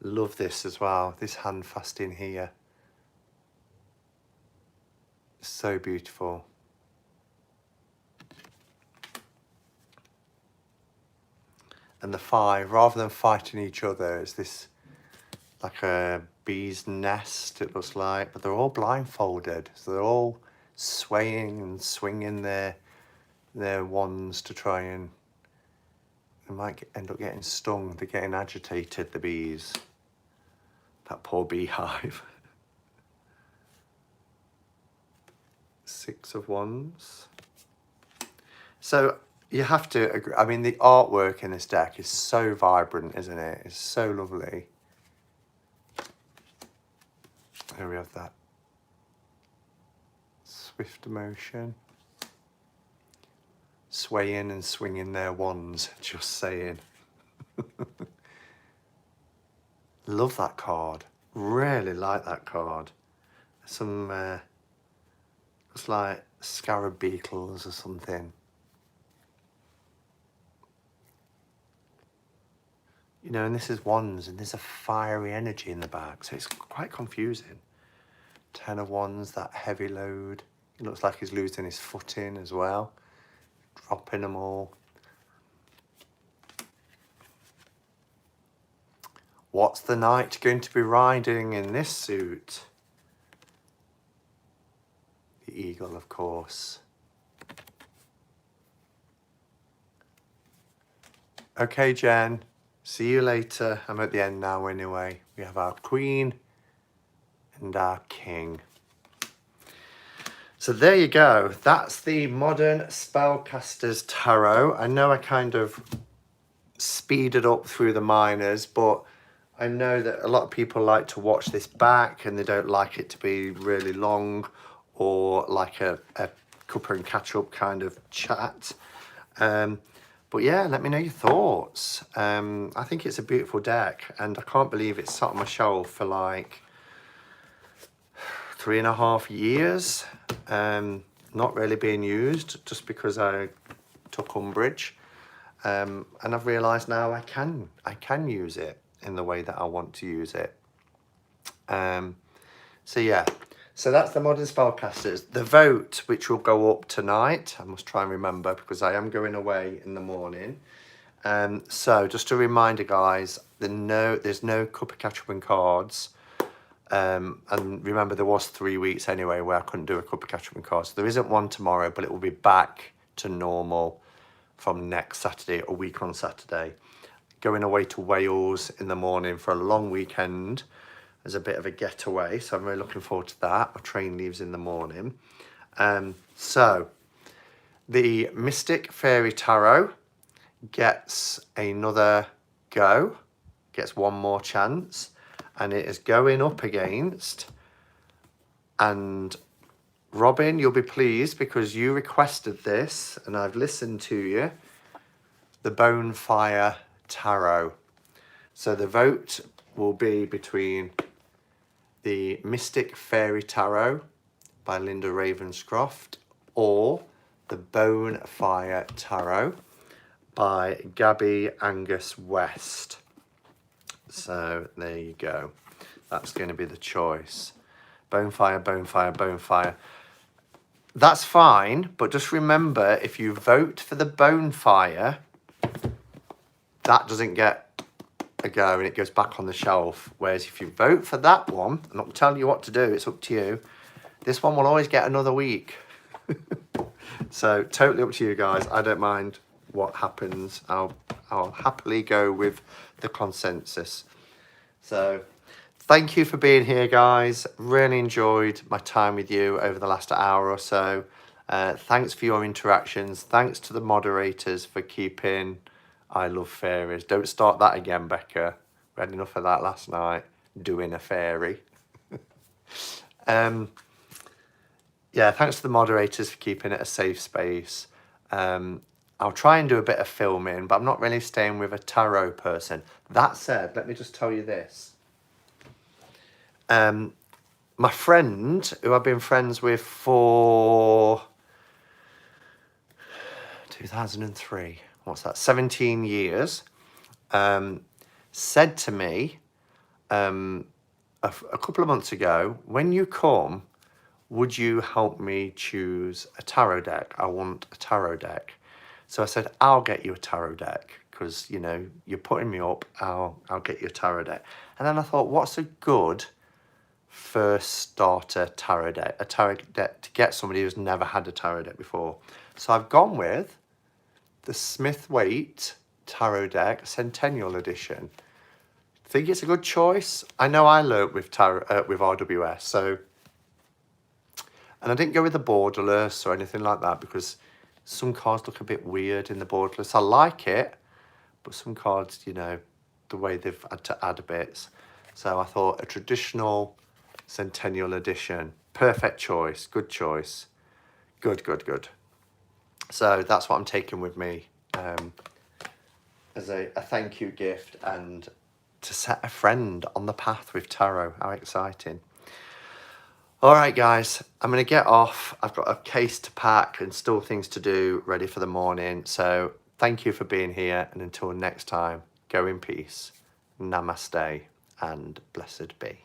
Love this as well, this hand fasting here. So beautiful. And the 5, rather than fighting each other, it's this like a bee's nest, it looks like, but they're all blindfolded, so they're all swaying and swinging their wands to try and they might end up getting stung. They're getting agitated, the bees. That poor beehive. 6 of Wands. So you have to agree. I mean, the artwork in this deck is so vibrant, isn't it? It's so lovely. Here we have that swift motion. Swaying and swinging their wands, just saying. Love that card. Really like that card. Some, it's like scarab beetles or something. You know, and this is wands, and there's a fiery energy in the back, so it's quite confusing. 10 of Wands, that heavy load. It looks like he's losing his footing as well. Dropping them all. What's the knight going to be riding in this suit? The eagle, of course. Okay, Jen. See you later. I'm at the end now anyway. We have our queen and our king. So there you go. That's the modern Spellcasters Tarot. I know I kind of speeded up through the minors, but I know that a lot of people like to watch this back and they don't like it to be really long or like a cuppa and catch up kind of chat. But yeah, let me know your thoughts. I think it's a beautiful deck and I can't believe it's sat on my shelf for like 3.5 years. Not really being used just because I took umbrage. And I've realised now I can use it in the way that I want to use it. So yeah, so that's the modern Spellcasters. The vote, which will go up tonight, I must try and remember because I am going away in the morning. So just a reminder, guys, there's no cuppa catch-up and cards. And remember, there was 3 weeks anyway where I couldn't do a cuppa catch-up and cards. So there isn't one tomorrow, but it will be back to normal from next Saturday, a week on Saturday. Going away to Wales in the morning for a long weekend as a bit of a getaway, so I'm really looking forward to that. My train leaves in the morning. So the Mystic Fairy Tarot gets another go, gets one more chance, and it is going up against, and Robin, you'll be pleased because you requested this and I've listened to you, the Bonefire Tarot. So the vote will be between the Mystic Fairy Tarot by Linda Ravenscroft or the Bonefire Tarot by Gabby Angus West. So there you go. That's going to be the choice. Bonefire, Bonefire, Bonefire. That's fine, but just remember, if you vote for the Bonefire, that doesn't get ago and it goes back on the shelf. Whereas if you vote for that one, I'm not telling you what to do, it's up to you. This one will always get another week. So totally up to you guys. I don't mind what happens. I'll happily go with the consensus. So thank you for being here, guys. Really enjoyed my time with you over the last hour or so. Thanks for your interactions. Thanks to the moderators for keeping I Love Fairies. Don't start that again, Becca. We had enough of that last night, doing a fairy. Yeah, thanks to the moderators for keeping it a safe space. I'll try and do a bit of filming, but I'm not really staying with a tarot person. That said, let me just tell you this. My friend, who I've been friends with for 2003, what's that, 17 years, said to me a couple of months ago, when you come, would you help me choose a tarot deck? I want a tarot deck. So I said, I'll get you a tarot deck because, you know, you're putting me up, I'll get you a tarot deck. And then I thought, what's a good first starter tarot deck? A tarot deck to get somebody who's never had a tarot deck before. So I've gone with the Smith-Waite Tarot Deck Centennial Edition. Think it's a good choice? I know I learnt with with RWS, so... And I didn't go with the borderless or anything like that because some cards look a bit weird in the borderless. I like it, but some cards, you know, the way they've had to add bits. So I thought a traditional Centennial Edition, perfect choice, good choice. Good, good, good. So that's what I'm taking with me as a thank you gift and to set a friend on the path with tarot. How exciting. All right, guys, I'm going to get off. I've got a case to pack and still things to do ready for the morning. So thank you for being here. And until next time, go in peace. Namaste and blessed be.